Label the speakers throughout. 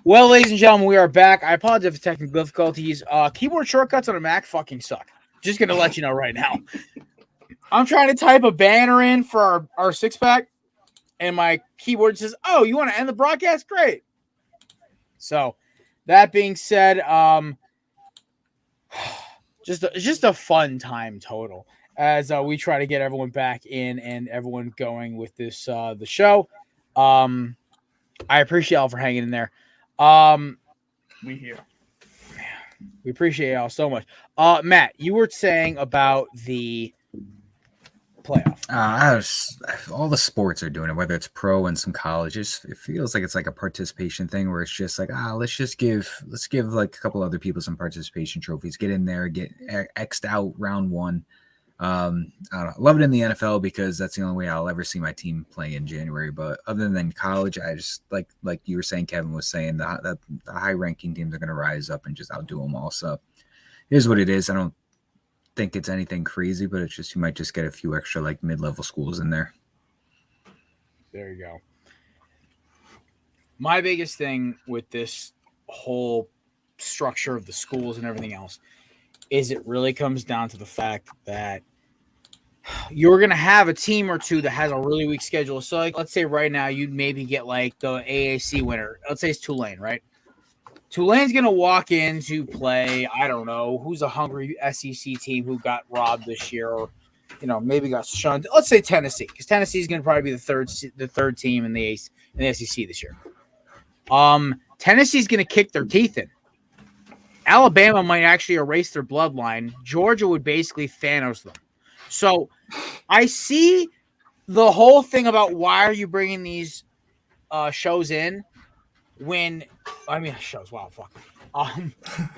Speaker 1: Well, ladies and gentlemen, we are back. I apologize for technical difficulties. Keyboard shortcuts on a Mac fucking suck. Just gonna let you know right now. I'm trying to type a banner in for our six pack, and my keyboard says, "Oh, you want to end the broadcast? Great." So, that being said, just a fun time total as we try to get everyone back in and everyone going with this the show. I appreciate y'all for hanging in there.
Speaker 2: We here.
Speaker 1: We appreciate y'all so much. Matt, you were saying about the playoff.
Speaker 3: All the sports are doing it, whether it's pro and some colleges. It feels like it's like a participation thing where it's just like, let's give like a couple other people some participation trophies. Get in there, get X'd out round one. I don't know. I love it in the NFL because that's the only way I'll ever see my team play in January. But other than college, I just like you were saying, Kevin was saying that the high ranking teams are going to rise up and just outdo them all. So here's what it is. I don't think it's anything crazy, but it's just you might just get a few extra like mid-level schools in there.
Speaker 1: There you go. My biggest thing with this whole structure of the schools and everything else is it really comes down to the fact that you're going to have a team or two that has a really weak schedule. So, like, let's say right now you'd maybe get like the AAC winner. Let's say it's Tulane, right? Tulane's going to walk in to play, I don't know, who's a hungry SEC team who got robbed this year or, maybe got shunned. Let's say Tennessee, because Tennessee is going to probably be the third team in the SEC this year. Tennessee's going to kick their teeth in. Alabama might actually erase their bloodline. Georgia would basically Thanos them. So I see the whole thing about why are you bringing these shows in when when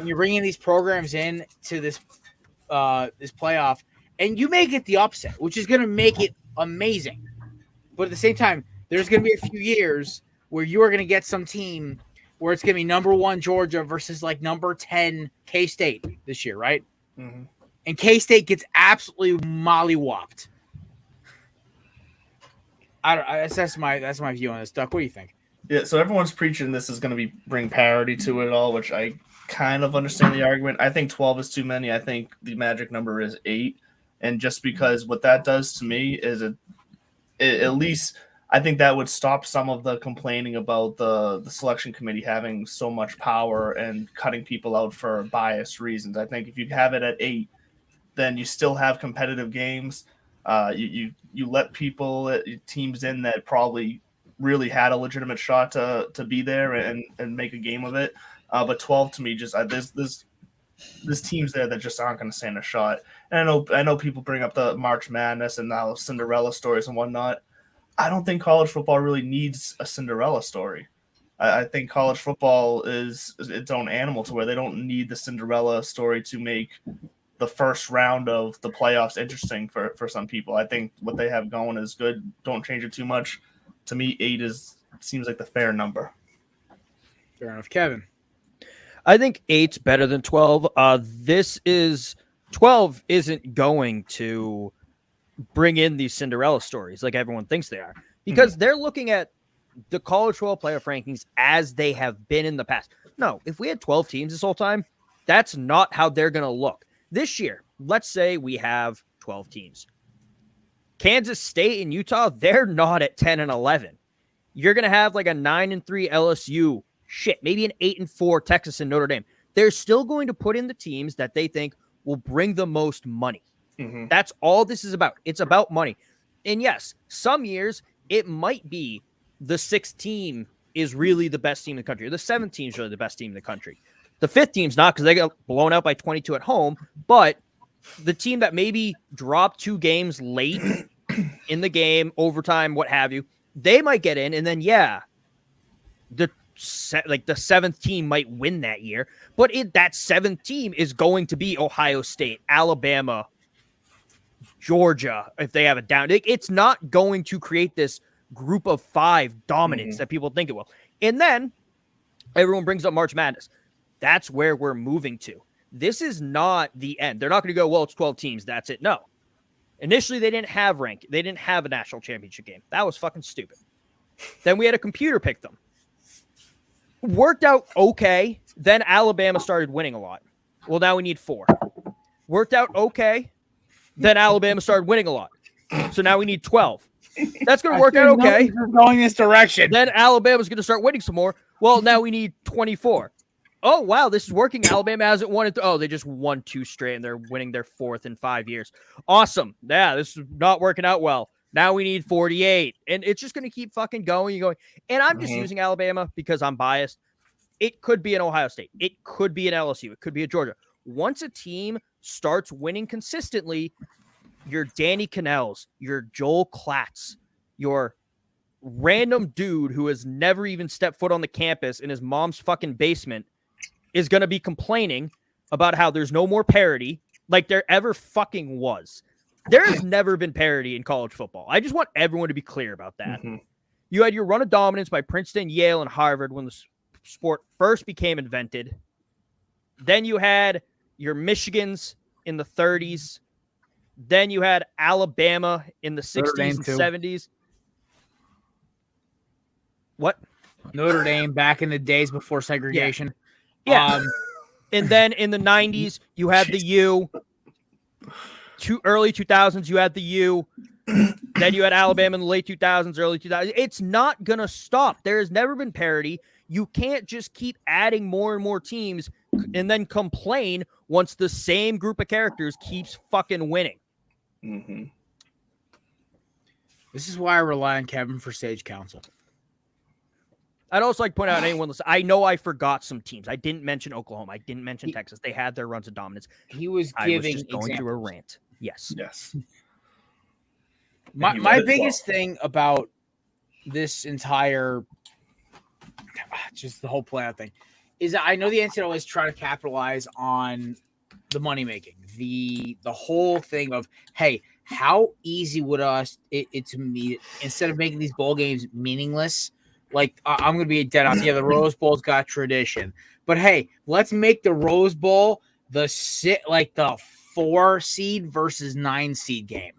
Speaker 1: you're bringing these programs in to this this playoff and you make it the upset, which is going to make it amazing. But at the same time, there's going to be a few years where you are going to get some team where it's going to be number 1 Georgia versus like number 10 K-State this year, right?
Speaker 2: Mm-hmm.
Speaker 1: And K-State gets absolutely mollywopped. That's my view on this. Duck, what do you think?
Speaker 2: Yeah, so everyone's preaching this is going to bring parity to it all, which I kind of understand the argument. I think 12 is too many. I think the magic number is 8. And just because what that does to me is at least I think that would stop some of the complaining about the selection committee having so much power and cutting people out for biased reasons. I think if you have it at 8, then you still have competitive games. You let teams in that probably really had a legitimate shot to be there and make a game of it. But 12 to me, just there's teams there that just aren't going to stand a shot. And I know people bring up the March Madness and now Cinderella stories and whatnot. I don't think college football really needs a Cinderella story. I think college football is its own animal to where they don't need the Cinderella story to make the first round of the playoffs interesting for some people. I think what they have going is good. Don't change it too much. To me, 8 seems like the fair number.
Speaker 1: Fair enough. Kevin?
Speaker 4: I think 8's better than 12. 12 isn't going to bring in these Cinderella stories like everyone thinks they are because they're looking at the college football playoff rankings as they have been in the past. No, if we had 12 teams this whole time, that's not how they're going to look. This year, let's say we have 12 teams. Kansas State and Utah, they're not at 10 and 11. You're going to have like a 9-3 LSU, maybe an 8-4 Texas and Notre Dame. They're still going to put in the teams that they think will bring the most money. Mm-hmm. That's all this is about. It's about money. And yes, some years it might be the 6th team is really the best team in the country. Or the 7th team is really the best team in the country. The 5th team's not because they got blown out by 22 at home. But the team that maybe dropped 2 games late in the game, overtime, what have you, they might get in. And then, the 7th team might win that year. But that 7th team is going to be Ohio State, Alabama, Georgia, if they have it down. It's not going to create this group of 5 dominance that people think it will. And then everyone brings up March Madness. That's where we're moving to. This is not the end. They're not going to go, well, it's 12 teams. That's it. No. Initially, they didn't have rank. They didn't have a national championship game. That was fucking stupid. Then we had a computer pick them. Worked out okay. Then Alabama started winning a lot. Well, now we need 4. Worked out okay. Then Alabama started winning a lot. So now we need 12. That's going to work out okay.
Speaker 1: Going this direction.
Speaker 4: Then Alabama's going to start winning some more. Well, now we need 24. Oh, wow, this is working. Alabama hasn't won it. Oh, they just won 2 straight, and they're winning their 4th in 5 years. Awesome. Yeah, this is not working out well. Now we need 48. And it's just going to keep fucking going and going. And I'm just using Alabama because I'm biased. It could be an Ohio State. It could be an LSU. It could be a Georgia. Once a team starts winning consistently, your Danny Cannells, your Joel Klatz, your random dude who has never even stepped foot on the campus in his mom's fucking basement is going to be complaining about how there's no more parity like there ever fucking was. There has never been parity in college football. I just want everyone to be clear about that. You had your run of dominance by Princeton, Yale, and Harvard when the sport first became invented. Then you had your Michigans in the 30s. Then you had Alabama in the 60s and 70s. What?
Speaker 1: Notre Dame back in the days before segregation.
Speaker 4: Yeah. And then in the 90s, you had the U. Early 2000s, you had the U. Then you had Alabama in the late 2000s, early 2000s. It's not going to stop. There has never been parity. You can't just keep adding more and more teams and then complain once the same group of characters keeps fucking winning.
Speaker 1: This is why I rely on Kevin for stage counsel.
Speaker 4: I'd also like to point out anyone listen. I know I forgot some teams. I didn't mention Oklahoma. I didn't mention Texas. They had their runs of dominance.
Speaker 1: He was
Speaker 4: I
Speaker 1: giving
Speaker 4: was just going through a rant. Yes.
Speaker 1: My biggest thing about this entire, just the whole playoff thing, is that I know the NCAA is trying to capitalize on the money making, the whole thing of, hey, how easy would it to me instead of making these bowl games meaningless? Like, I'm going to be dead on. Yeah, the Rose Bowl's got tradition. But, hey, let's make the Rose Bowl the 4 seed versus 9 seed game.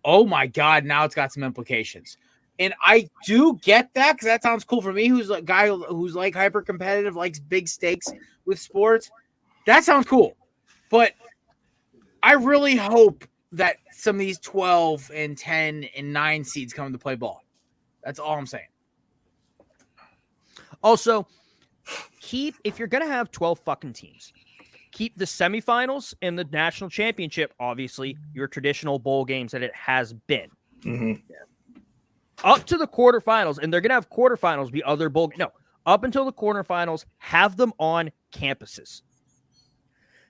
Speaker 1: Oh, my God, now it's got some implications. And I do get that because that sounds cool for me, who's a guy who's like hyper competitive, likes big stakes with sports. That sounds cool. But I really hope that some of these 12 and 10 and 9 seeds come to play ball. That's all I'm saying.
Speaker 4: Also, if you're going to have 12 fucking teams, keep the semifinals and the national championship, obviously, your traditional bowl games that it has been. Up to the quarterfinals, and they're going to have quarterfinals be other bowl. No, up until the quarterfinals, have them on campuses.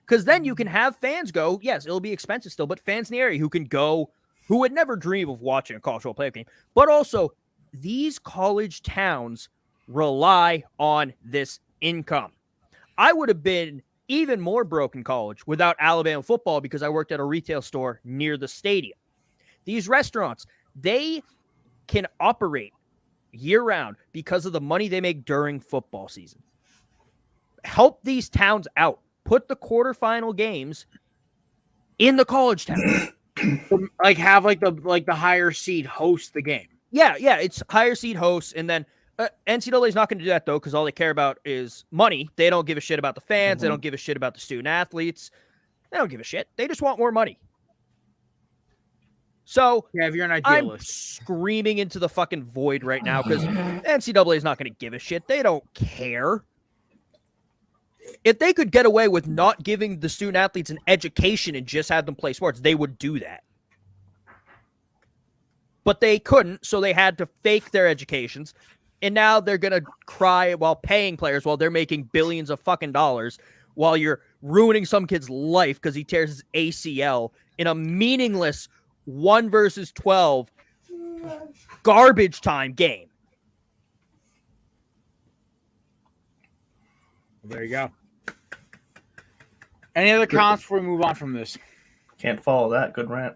Speaker 4: Because then you can have fans go, yes, it'll be expensive still, but fans in the area who can go, who would never dream of watching a college football playoff game. But also, these college towns rely on this income. I would have been even more broke in college without Alabama football because I worked at a retail store near the stadium. These restaurants, they can operate year-round because of the money they make during football season. Help these towns out. Put the quarterfinal games in the college town.
Speaker 1: Like have the higher seed host the game.
Speaker 4: Yeah, it's higher seed hosts, and then NCAA is not going to do that though because all they care about is money. They don't give a shit about the fans. They don't give a shit about the student athletes. They don't give a shit. They just want more money. So
Speaker 1: yeah, if you're an idealist,
Speaker 4: I'm screaming into the fucking void right now because NCAA is not going to give a shit. They don't care. If they could get away with not giving the student athletes an education and just have them play sports, they would do that. But they couldn't, so they had to fake their educations. And now they're going to cry while paying players while they're making billions of fucking dollars while you're ruining some kid's life because he tears his ACL in a meaningless 1 versus 12 garbage time game.
Speaker 1: There you go. Any other comments before we move on from this?
Speaker 2: Can't follow that. Good rant.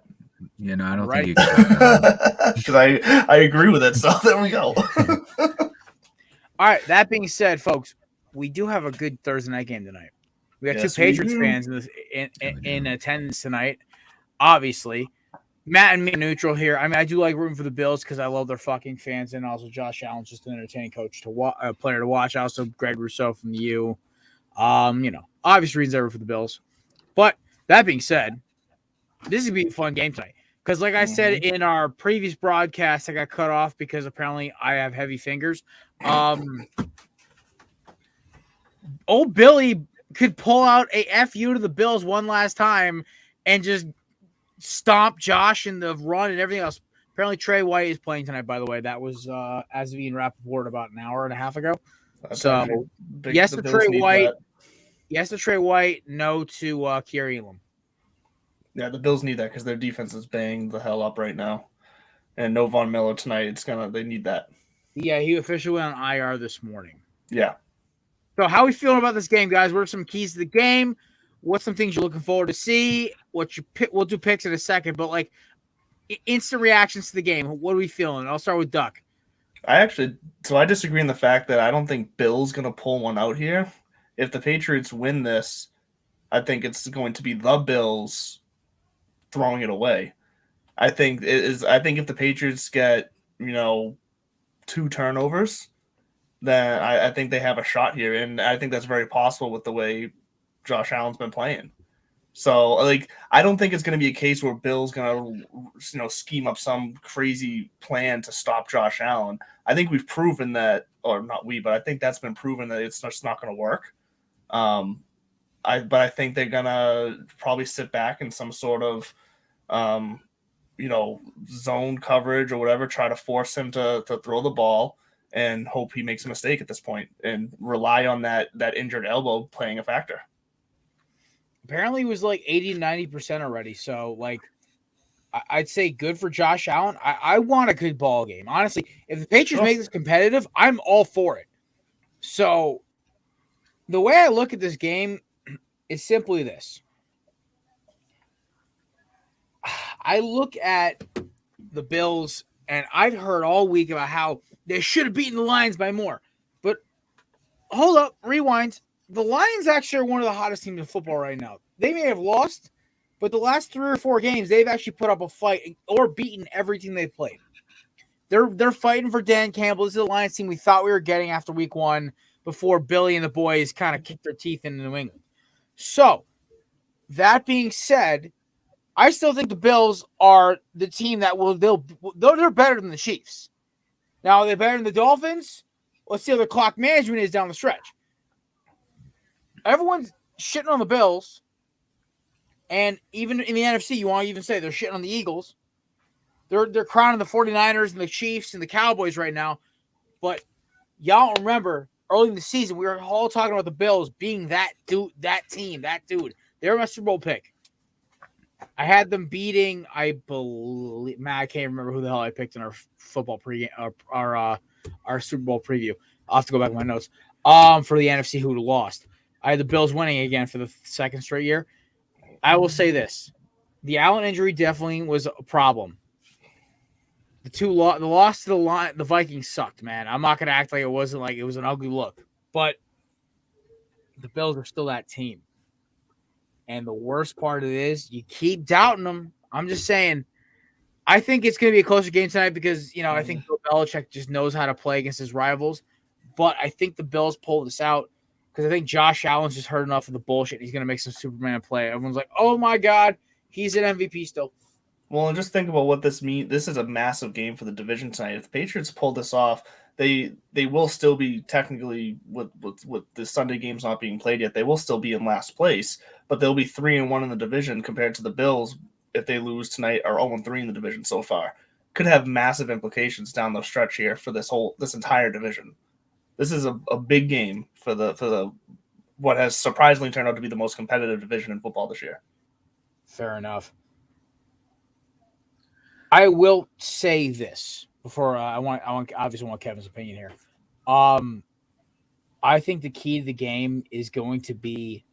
Speaker 3: You know, I don't
Speaker 1: Right.
Speaker 3: think you can.
Speaker 2: Because I agree with it. So there we go.
Speaker 1: All right. That being said, folks, we do have a good Thursday night game tonight. We got
Speaker 2: Yes,
Speaker 1: two
Speaker 2: we
Speaker 1: Patriots
Speaker 2: do.
Speaker 1: fans in attendance tonight, obviously. Matt and me are neutral here. I mean, I do like rooting for the Bills because I love their fucking fans, and also Josh Allen's just an entertaining coach to player to watch. Also, Greg Rousseau from the U. Obvious reasons I root for the Bills. But that being said, this is gonna be a fun game tonight because, like I said in our previous broadcast, I got cut off because apparently I have heavy fingers. Old Billy could pull out a FU to the Bills one last time and just stomp Josh in the run and everything else. Apparently, Trey White is playing tonight, by the way. That was as of Ian Rappaport about an hour and a half ago.
Speaker 2: That's
Speaker 1: So, yes to Trey White. Yes to Trey White. No to Kier Elam.
Speaker 2: Yeah, the Bills need that because their defense is banging the hell up right now. And no Von Miller tonight. They need that.
Speaker 1: Yeah, he officially went on IR this morning.
Speaker 2: Yeah.
Speaker 1: So how are we feeling about this game, guys? What are some keys to the game? What's some things you're looking forward to see? We'll do picks in a second, but like instant reactions to the game. What are we feeling? I'll start with Duck.
Speaker 2: I disagree in the fact that I don't think Bill's going to pull one out here. If the Patriots win this, I think it's going to be the Bills throwing it away. I think if the Patriots get, 2 turnovers, then I think they have a shot here. And I think that's very possible with the way Josh Allen's been playing. So, like, I don't think it's going to be a case where Bill's going to, scheme up some crazy plan to stop Josh Allen. I think we've proven that, or not we, but I think that's been proven that it's just not going to work. But I think they're going to probably sit back in some sort of, zone coverage or whatever, try to force him to throw the ball and hope he makes a mistake at this point and rely on that injured elbow playing a factor.
Speaker 1: Apparently, it was like 80 to 90% already. So, like, I'd say good for Josh Allen. I want a good ball game. Honestly, if the Patriots make this competitive, I'm all for it. So, the way I look at this game is simply this. I look at the Bills, and I've heard all week about how they should have beaten the Lions by more. But hold up, rewind. The Lions actually are one of the hottest teams in football right now. They may have lost, but the last 3 or 4 games, they've actually put up a fight or beaten every team they've played. They're fighting for Dan Campbell. This is the Lions team we thought we were getting after week 1 before Billy and the boys kind of kicked their teeth into New England. So, that being said, I still think the Bills are the team that they're better than the Chiefs. Now, are they better than the Dolphins? Let's see how the clock management is down the stretch. Everyone's shitting on the Bills, and even in the NFC, you want to even say they're shitting on the Eagles. They're crowning the 49ers and the Chiefs and the Cowboys right now. But y'all remember, early in the season, we were all talking about the Bills being that dude. They were my Super Bowl pick. I had them beating, I believe, man, I can't remember who the hell I picked in our football pregame, our Super Bowl preview. I'll have to go back to my notes. For the NFC, who lost. I had the Bills winning again for the second straight year. I will say this. The Allen injury definitely was a problem. The loss to the Vikings sucked, man. I'm not going to act like it wasn't like it was an ugly look. But the Bills are still that team. And the worst part of it is you keep doubting them. I'm just saying, I think it's going to be a closer game tonight because, I think Bill Belichick just knows how to play against his rivals. But I think the Bills pull this out because I think Josh Allen's just heard enough of the bullshit. He's going to make some Superman play. Everyone's like, oh, my God, he's an MVP still.
Speaker 2: Well, and just think about what this means. This is a massive game for the division tonight. If the Patriots pull this off, they will still be technically, with the Sunday games not being played yet, they will still be in last place. But they'll be 3-1 in the division compared to the Bills if they lose tonight, are 0-3 in the division so far. Could have massive implications down the stretch here for this entire division. This is a big game for the what has surprisingly turned out to be the most competitive division in football this year.
Speaker 1: Fair enough. I will say this before I obviously want Kevin's opinion here. I think the key to the game is going to be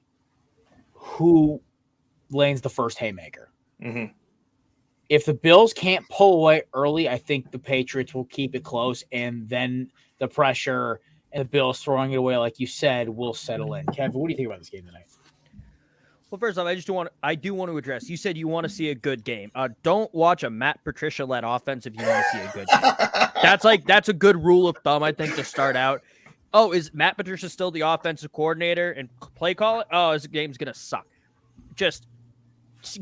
Speaker 1: who lands the first haymaker.
Speaker 2: Mm-hmm.
Speaker 1: If the Bills can't pull away early, I think the Patriots will keep it close, and then the pressure and the Bills throwing it away, like you said, will settle in. Kevin, what do you think about this game tonight?
Speaker 4: Well, first off, I do want to address. You said you want to see a good game. Don't watch a Matt Patricia led offense if you want to see a good game. That's a good rule of thumb, I think, to start out. Oh, is Matt Patricia still the offensive coordinator and play call it? Oh, this game's gonna suck. Just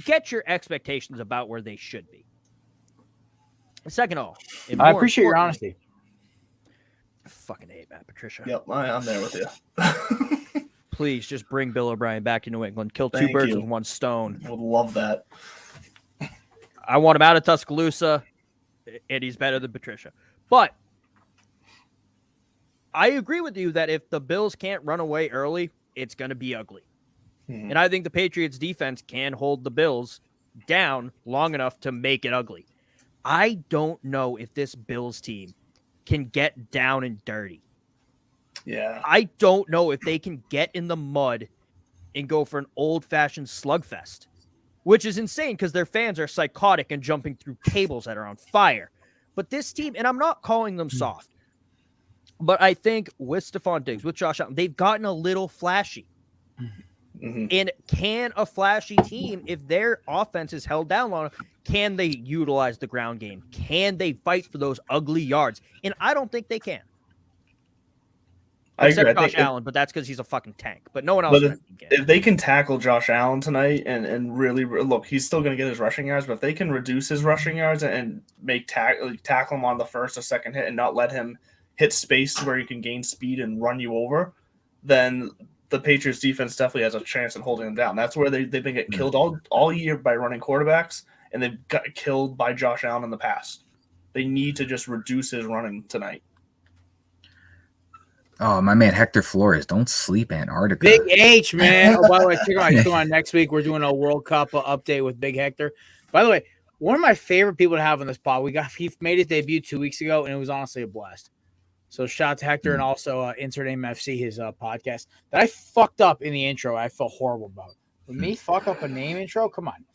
Speaker 4: get your expectations about where they should be. Second of all,
Speaker 1: I appreciate your honesty.
Speaker 4: I fucking hate Matt Patricia.
Speaker 2: Yep, I'm there with you.
Speaker 4: Please just bring Bill O'Brien back to New England. Kill two birds with one stone.
Speaker 2: I would love that.
Speaker 4: I want him out of Tuscaloosa, and he's better than Patricia. But I agree with you that if the Bills can't run away early, it's going to be ugly. And I think the Patriots defense can hold the Bills down long enough to make it ugly. I don't know if this Bills team can get down and dirty.
Speaker 2: Yeah.
Speaker 4: I don't know if they can get in the mud and go for an old-fashioned slugfest, which is insane because their fans are psychotic and jumping through tables that are on fire. But this team, and I'm not calling them soft, but I think with Stephon Diggs, with Josh Allen, they've gotten a little flashy. Mm-hmm. And can a flashy team, if their offense is held down long enough, can they utilize the ground game? Can they fight for those ugly yards? And I don't think they can. Except Josh Allen, but that's because he's a fucking tank. But no one else.
Speaker 2: But if they can tackle Josh Allen tonight and really look, he's still going to get his rushing yards. But if they can reduce his rushing yards and make tackle him on the first or second hit and not let him hit space where he can gain speed and run you over, then the Patriots defense definitely has a chance at holding him down. That's where they've been getting killed all year by running quarterbacks, and they've got killed by Josh Allen in the past. They need to just reduce his running tonight.
Speaker 3: Oh, my man, Hector Flores. Don't sleep Antarctica.
Speaker 1: Big H, man. Oh, by the way, check out my show on next week. We're doing a World Cup update with Big Hector. By the way, one of my favorite people to have on this pod. He made his debut 2 weeks ago, and it was honestly a blast. So shout out to Hector and also Insert MFC, his podcast that I fucked up in the intro. I felt horrible about. With me fuck up a name intro? Come on.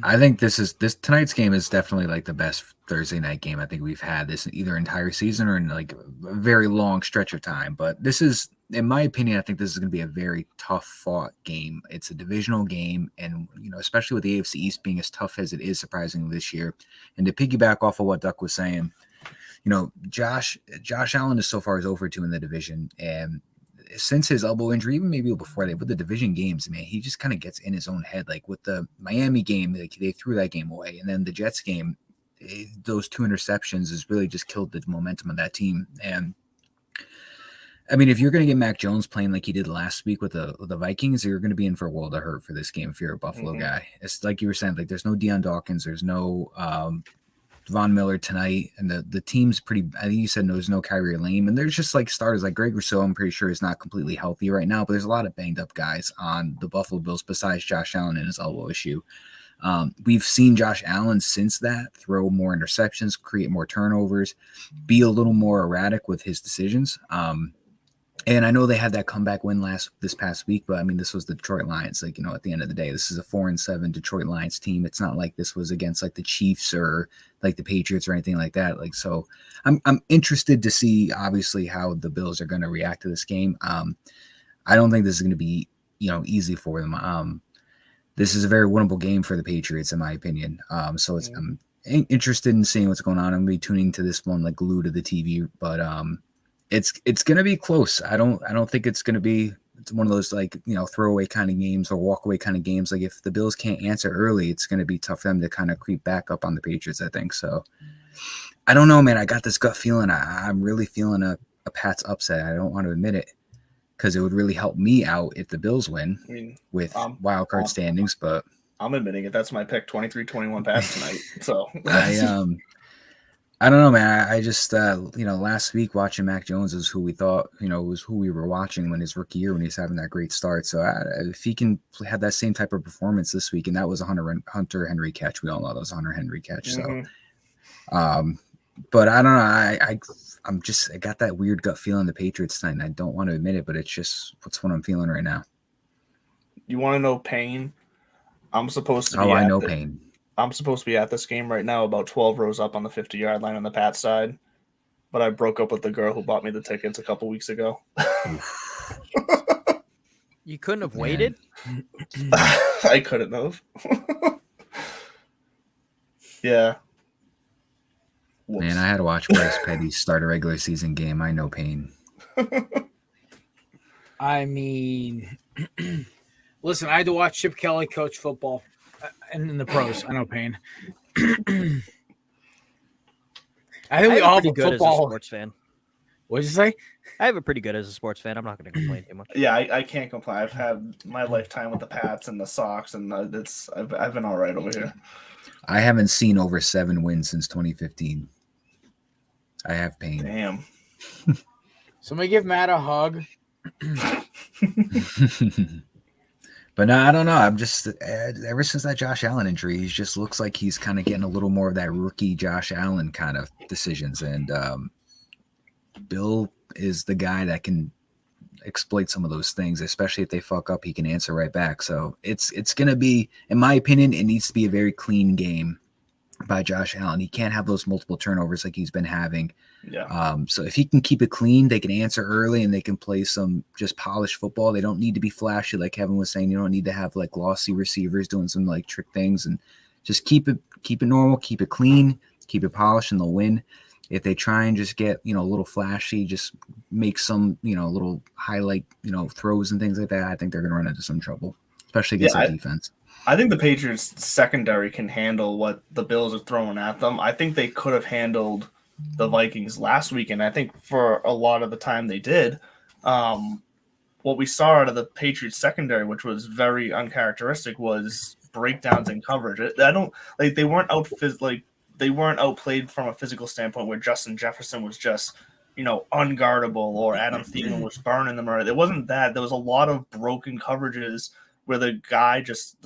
Speaker 3: I think this tonight's game is definitely like the best Thursday night game I think we've had this either entire season or in like a very long stretch of time. But this is, in my opinion, I think this is going to be a very tough fought game. It's a divisional game, and especially with the AFC East being as tough as it is, surprisingly this year. And to piggyback off of what Duck was saying, Josh Allen is so far is over 2 in the division, and since his elbow injury, even maybe before that, with the division games, man, he just kind of gets in his own head. Like with the Miami game, like they threw that game away, and then the Jets game, those 2 interceptions has really just killed the momentum of that team. And I mean, if you're going to get Mac Jones playing like he did last week with the Vikings, you're going to be in for a world of hurt for this game if you're a Buffalo guy. It's like you were saying, like there's no Deion Dawkins, there's no Von Miller tonight, and the team's pretty. I think you said there's no Kyrie Lane, and there's just like starters like Greg Rousseau. I'm pretty sure is not completely healthy right now, but there's a lot of banged up guys on the Buffalo Bills besides Josh Allen and his elbow issue. We've seen Josh Allen since that throw more interceptions, create more turnovers, be a little more erratic with his decisions. And I know they had that comeback win this past week, but I mean, this was the Detroit Lions. Like, at the end of the day, this is a 4-7 Detroit Lions team. It's not like this was against like the Chiefs or like the Patriots or anything like that. Like, so I'm interested to see obviously how the Bills are going to react to this game. I don't think this is going to be, easy for them. This is a very winnable game for the Patriots, in my opinion. So I'm interested in seeing what's going on. I'm going to be tuning to this one like glued to the TV, but it's going to be close. I don't think it's going to be one of those like, throwaway kind of games or walkaway kind of games. Like if the Bills can't answer early, it's going to be tough for them to kind of creep back up on the Patriots, I think. So I don't know, man. I got this gut feeling. I'm really feeling a Pats upset. I don't want to admit it because it would really help me out if the Bills win with wild card standings. But
Speaker 2: I'm admitting it. That's my pick, 23-21 Pats tonight. So
Speaker 3: I don't know, man. I just, last week watching Mac Jones is who we thought, was who we were watching when his rookie year when he's having that great start. So if he can have that same type of performance this week, and that was a Hunter Henry catch. We all know that was a Hunter Henry catch. So, but I don't know. I got that weird gut feeling the Patriots tonight, and I don't want to admit it, but it's just what I'm feeling right now.
Speaker 2: You want to know pain? I'm supposed to be
Speaker 3: I know pain.
Speaker 2: I'm supposed to be at this game right now, about 12 rows up on the 50-yard line on the Pats side. But I broke up with the girl who bought me the tickets a couple weeks ago.
Speaker 4: You couldn't have
Speaker 3: Man.
Speaker 4: waited.
Speaker 2: I couldn't have. Yeah. Whoops.
Speaker 3: Man, I had to watch Bryce Petty start a regular season game. I know pain.
Speaker 1: I mean, listen, I had to watch Chip Kelly coach football and in the pros. I know pain. I think we all have
Speaker 4: pretty
Speaker 1: a
Speaker 4: good as a
Speaker 1: football.
Speaker 4: sports fan.
Speaker 1: What did you say?
Speaker 4: I have it pretty good as a sports fan. I'm not going to complain too much.
Speaker 2: Yeah, I can't complain. I've had my lifetime with the Pats and the Sox, and I've been all right over here.
Speaker 3: I haven't seen over 7 wins since 2015. I have pain.
Speaker 2: Damn.
Speaker 1: Somebody give Matt a hug.
Speaker 3: But no, I don't know. I'm just ever since that Josh Allen injury, he just looks like he's kind of getting a little more of that rookie Josh Allen kind of decisions. And Bill is the guy that can exploit some of those things, especially if they fuck up. He can answer right back. So it's gonna be, in my opinion, it needs to be a very clean game by Josh Allen. He can't have those multiple turnovers like he's been having.
Speaker 2: Yeah.
Speaker 3: So if he can keep it clean, they can answer early and they can play some just polished football. They don't need to be flashy, like Kevin was saying. You don't need to have like glossy receivers doing some like trick things, and just keep it normal, keep it clean, keep it polished, and they'll win. If they try and just get, a little flashy, just make some, little highlight, throws and things like that, I think they're going to run into some trouble, especially against the defense.
Speaker 2: I think the Patriots secondary can handle what the Bills are throwing at them. I think they could have handled the Vikings last week, and I think for a lot of the time they did. What we saw out of the Patriots secondary, which was very uncharacteristic, was breakdowns in coverage. They weren't outplayed from a physical standpoint where Justin Jefferson was just, unguardable, or Adam Thielen was burning them. It wasn't that. There was a lot of broken coverages where the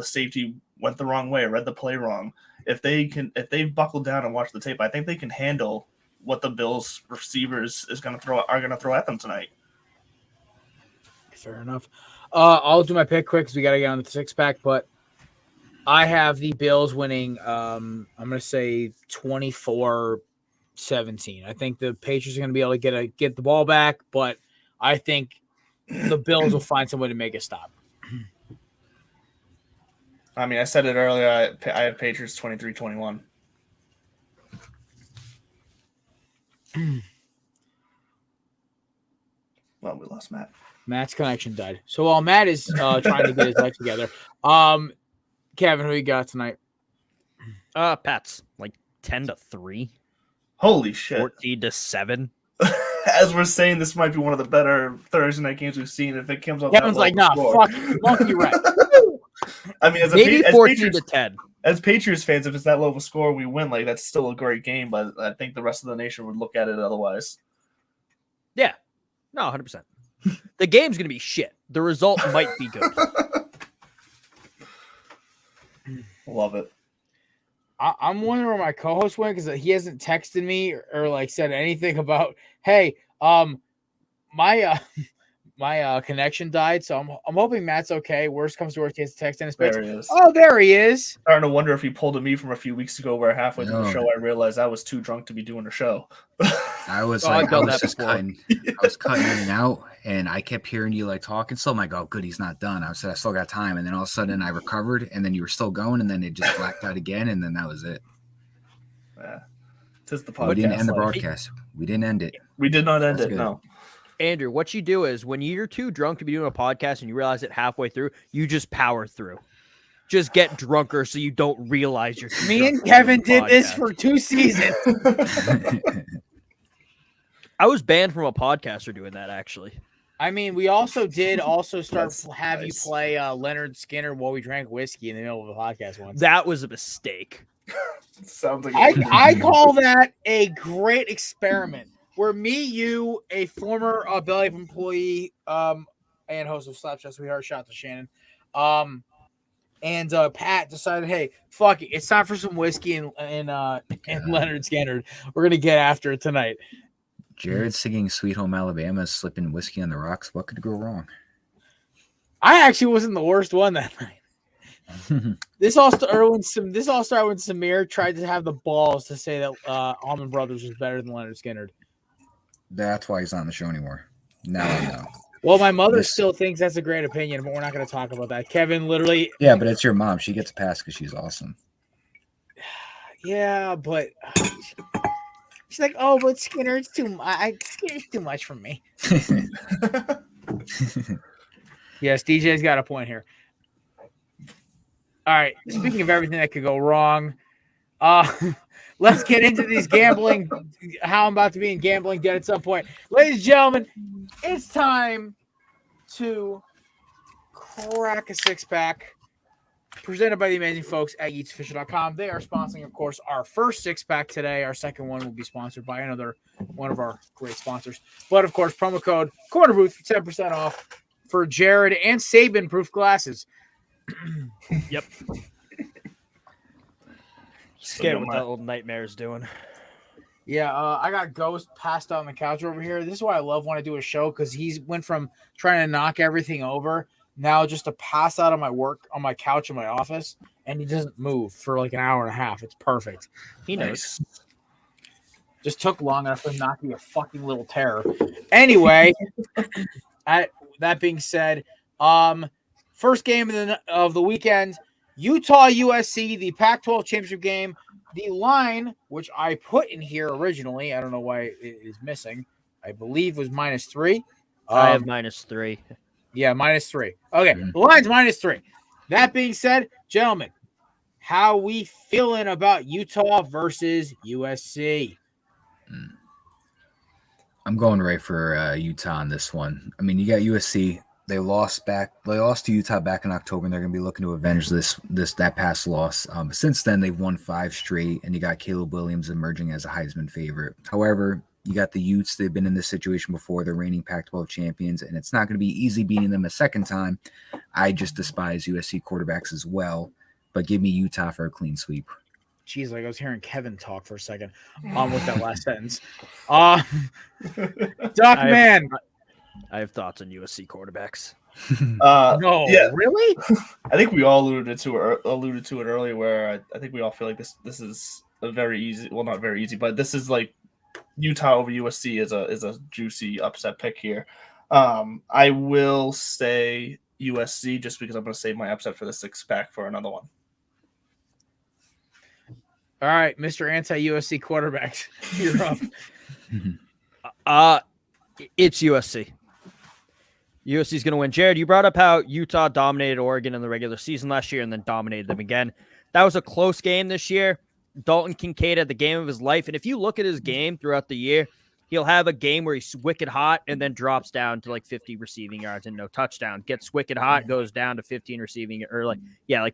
Speaker 2: safety went the wrong way, read the play wrong. If they've buckled down and watched the tape, I think they can handle what the Bills receivers are going to throw at them tonight.
Speaker 1: Fair enough. I'll do my pick quick because we got to get on the 6-pack, but I have the Bills winning. I'm going to say 24-17. I think the Patriots are going to be able to get the ball back, but I think the Bills will find some way to make a stop.
Speaker 2: I mean, I said it earlier. I have Patriots 23-21. Well, we lost Matt.
Speaker 1: Matt's connection died. So while Matt is trying to get his life together, Kevin, who you got tonight?
Speaker 4: Pats, like 10-3.
Speaker 2: Holy shit.
Speaker 4: 14-7.
Speaker 2: As we're saying, this might be one of the better Thursday night games we've seen. If it comes up,
Speaker 1: Kevin's like, nah, fuck, monkey right.
Speaker 2: I mean,
Speaker 4: maybe 14-10.
Speaker 2: As Patriots fans, if it's that low of a score, we win. Like, that's still a great game, but I think the rest of the nation would look at it otherwise.
Speaker 4: Yeah, no, 100%. The game's gonna be shit. The result might be good.
Speaker 2: Love it.
Speaker 1: I'm wondering where my co-host went because he hasn't texted me or like said anything about, hey, my connection died, so I'm hoping Matt's okay. Worst comes to worst, he has to text in his
Speaker 2: There he is.
Speaker 1: Oh, there he is.
Speaker 2: Starting to wonder if he pulled a me from a few weeks ago where halfway through the show I realized I was too drunk to be doing a show.
Speaker 3: I was
Speaker 4: I've done that
Speaker 3: just
Speaker 4: before.
Speaker 3: I was cutting in and out, and I kept hearing you like talking. So I'm like, oh, good, he's not done. I said I still got time, and then all of a sudden I recovered, and then you were still going, and then it just blacked out again, and then that was it.
Speaker 2: Yeah. Tis the podcast.
Speaker 3: We didn't end the
Speaker 2: life.
Speaker 3: broadcast. We didn't end it.
Speaker 2: We did not end
Speaker 3: That's
Speaker 2: it,
Speaker 3: good.
Speaker 2: no.
Speaker 4: Andrew, what you do is when you're too drunk to be doing a podcast and you realize it halfway through, you just power through. Just get drunker so you don't realize you're too
Speaker 1: Me
Speaker 4: drunk
Speaker 1: and
Speaker 4: to
Speaker 1: Kevin
Speaker 4: do a
Speaker 1: did this
Speaker 4: podcast.
Speaker 1: for 2 seasons.
Speaker 4: I was banned from a podcast for doing that, actually.
Speaker 1: I mean, we also start
Speaker 2: That's
Speaker 1: have
Speaker 2: nice.
Speaker 1: you play Leonard Skinner while we drank whiskey in the middle of a podcast once.
Speaker 4: That was a mistake.
Speaker 2: Sounds like
Speaker 1: I call that a great experiment where me, you, a former Belly Up employee, and host of Slapshot Sweetheart, shout out to Shannon, and Pat decided, hey, fuck it, it's time for some whiskey and Leonard Skinner. We're gonna get after it tonight.
Speaker 3: Jared singing "Sweet Home Alabama," slipping whiskey on the rocks. What could go wrong?
Speaker 1: I actually wasn't the worst one that night. This all started when Samir tried to have the balls to say that Allman Brothers was better than Leonard Skinner.
Speaker 3: That's why he's not on the show anymore. Now I know.
Speaker 1: Well, my mother
Speaker 3: This-
Speaker 1: still thinks that's a great opinion, but we're not going to talk about that. Kevin literally.
Speaker 3: Yeah, but it's your mom. She gets a pass because she's awesome.
Speaker 1: Yeah, but she's like, oh, but Skinner's Skinner's too much for me. Yes, DJ's got a point here. All right. Speaking of everything that could go wrong, let's get into these gambling. How I'm about to be in gambling debt at some point, ladies and gentlemen. It's time to crack a six-pack. Presented by the amazing folks at YeatsOfficial.com. They are sponsoring, of course, our first six-pack today. Our second one will be sponsored by another one of our great sponsors. But, of course, promo code CornerBooth, 10% off for Jared and Saban-proof glasses.
Speaker 4: Yep. Scared what that old nightmare is doing.
Speaker 1: Yeah, I got Ghost passed out on the couch over here. This is why I love when I do a show, because he's went from trying to knock everything over now just to pass out on my couch in my office, and he doesn't move for like an hour and a half. It's perfect.
Speaker 4: He knows.
Speaker 1: Just took long enough to not be a fucking little terror. Anyway, that being said, first game of the weekend, Utah USC, the Pac-12 championship game. The line, which I put in here originally, I don't know why it is missing, I believe was -3.
Speaker 4: I have -3.
Speaker 1: Yeah, -3. Okay, the line's -3. That being said, gentlemen, how we feeling about Utah versus USC?
Speaker 3: I'm going right for Utah on this one. I mean, you got USC. They lost to Utah back in October, and they're going to be looking to avenge that past loss. Since then, they've won 5 straight, and you got Caleb Williams emerging as a Heisman favorite. However, you got the Utes. They've been in this situation before. They're reigning Pac-12 champions, and it's not going to be easy beating them a second time. I just despise USC quarterbacks as well, but give me Utah for a clean sweep.
Speaker 1: Jeez, like I was hearing Kevin talk for a second with that last sentence. Doc Man.
Speaker 4: I have thoughts on USC quarterbacks.
Speaker 1: No,
Speaker 2: yeah.
Speaker 1: really?
Speaker 2: I think we all alluded to it earlier, where I think we all feel like this is a very easy, well, not very easy, but this is like Utah over USC is a juicy upset pick here. I will say USC just because I'm going to save my upset for the 6-pack for another one.
Speaker 1: All right, Mr. Anti-USC quarterbacks, you're up.
Speaker 4: It's USC. USC's going to win. Jared, you brought up how Utah dominated Oregon in the regular season last year and then dominated them again. That was a close game this year. Dalton Kincaid had the game of his life. And if you look at his game throughout the year, he'll have a game where he's wicked hot and then drops down to like 50 receiving yards and no touchdown. Gets wicked hot, goes down to 15 receiving, or like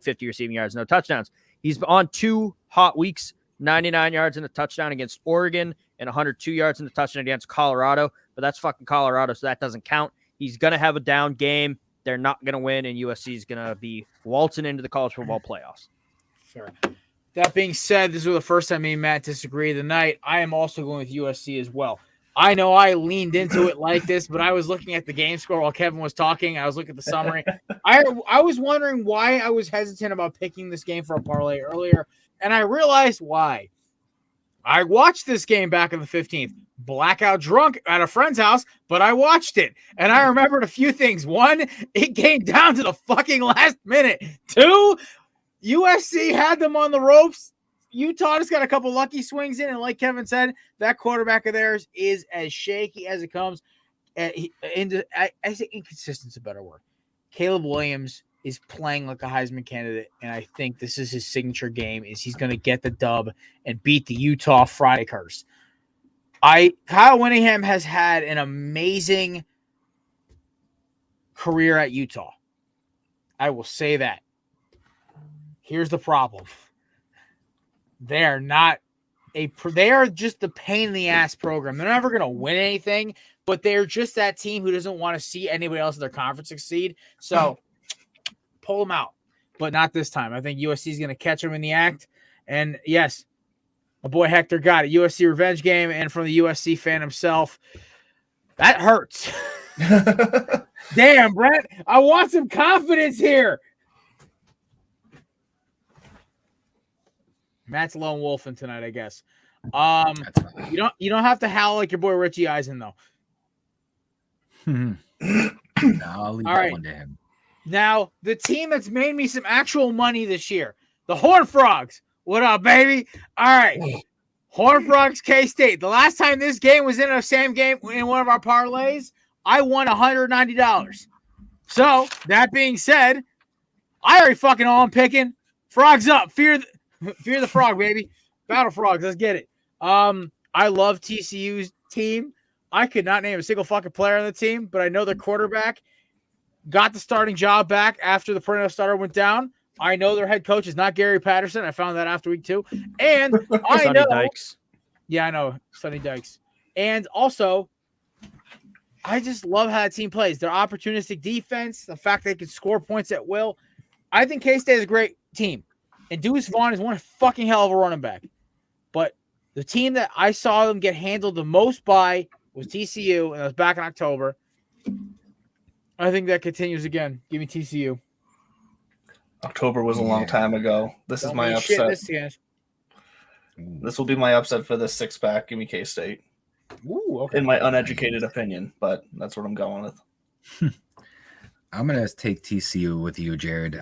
Speaker 4: 50 receiving yards, no touchdowns. He's on 2 hot weeks, 99 yards and a touchdown against Oregon and 102 yards in the touchdown against Colorado. But that's fucking Colorado, so that doesn't count. He's going to have a down game. They're not going to win, and USC is going to be waltzing into the college football playoffs.
Speaker 1: Fair. That being said, this was the first time me and Matt disagree tonight. I am also going with USC as well. I know I leaned into it like this, but I was looking at the game score while Kevin was talking. I was looking at the summary. I was wondering why I was hesitant about picking this game for a parlay earlier, and I realized why. I watched this game back on the 15th, blackout drunk at a friend's house, but I watched it. And I remembered a few things. 1, it came down to the fucking last minute. 2, USC had them on the ropes. Utah just got a couple lucky swings in. And like Kevin said, that quarterback of theirs is as shaky as it comes. I say inconsistent is a better word. Caleb Williams is playing like a Heisman candidate, and I think this is his signature game. Is he's going to get the dub and beat the Utah Friday curse. Kyle Whittingham has had an amazing career at Utah. I will say that. Here's the problem: they are just the pain in the ass program. They're never going to win anything, but they're just that team who doesn't want to see anybody else in their conference succeed. So pull them out, but not this time. I think USC is going to catch them in the act. And yes, my boy Hector got it. USC revenge game, and from the USC fan himself, that hurts. Damn, Brett, I want some confidence here. Matt's lone wolfing tonight, I guess. You don't have to howl like your boy Richie Eisen though.
Speaker 3: I'll leave
Speaker 1: All
Speaker 3: that
Speaker 1: right.
Speaker 3: one to him.
Speaker 1: Now, the team that's made me some actual money this year, the Horned Frogs. What up, baby? All right. Horned Frogs, K-State. The last time this game was in a same game in one of our parlays, I won $190. So, that being said, I already fucking know I'm picking. Frogs up. Fear the frog, baby. Battle Frogs. Let's get it. I love TCU's team. I could not name a single fucking player on the team, but I know their quarterback got the starting job back after the perennial starter went down. I know their head coach is not Gary Patterson. I found that after week 2. And I
Speaker 4: Sonny
Speaker 1: know.
Speaker 4: Dykes.
Speaker 1: Yeah, I know. Sonny Dykes. And also, I just love how that team plays. Their opportunistic defense, the fact they can score points at will. I think K-State is a great team. And Deuce Vaughn is one fucking hell of a running back. But the team that I saw them get handled the most by was TCU, and it was back in October. I think that continues again. Give me TCU.
Speaker 2: October was a long time ago. This is my upset. This will be my upset for this 6-pack. Give me K-State.
Speaker 1: Ooh, okay.
Speaker 2: In my uneducated opinion, but that's what I'm going with.
Speaker 3: I'm going to take TCU with you, Jared.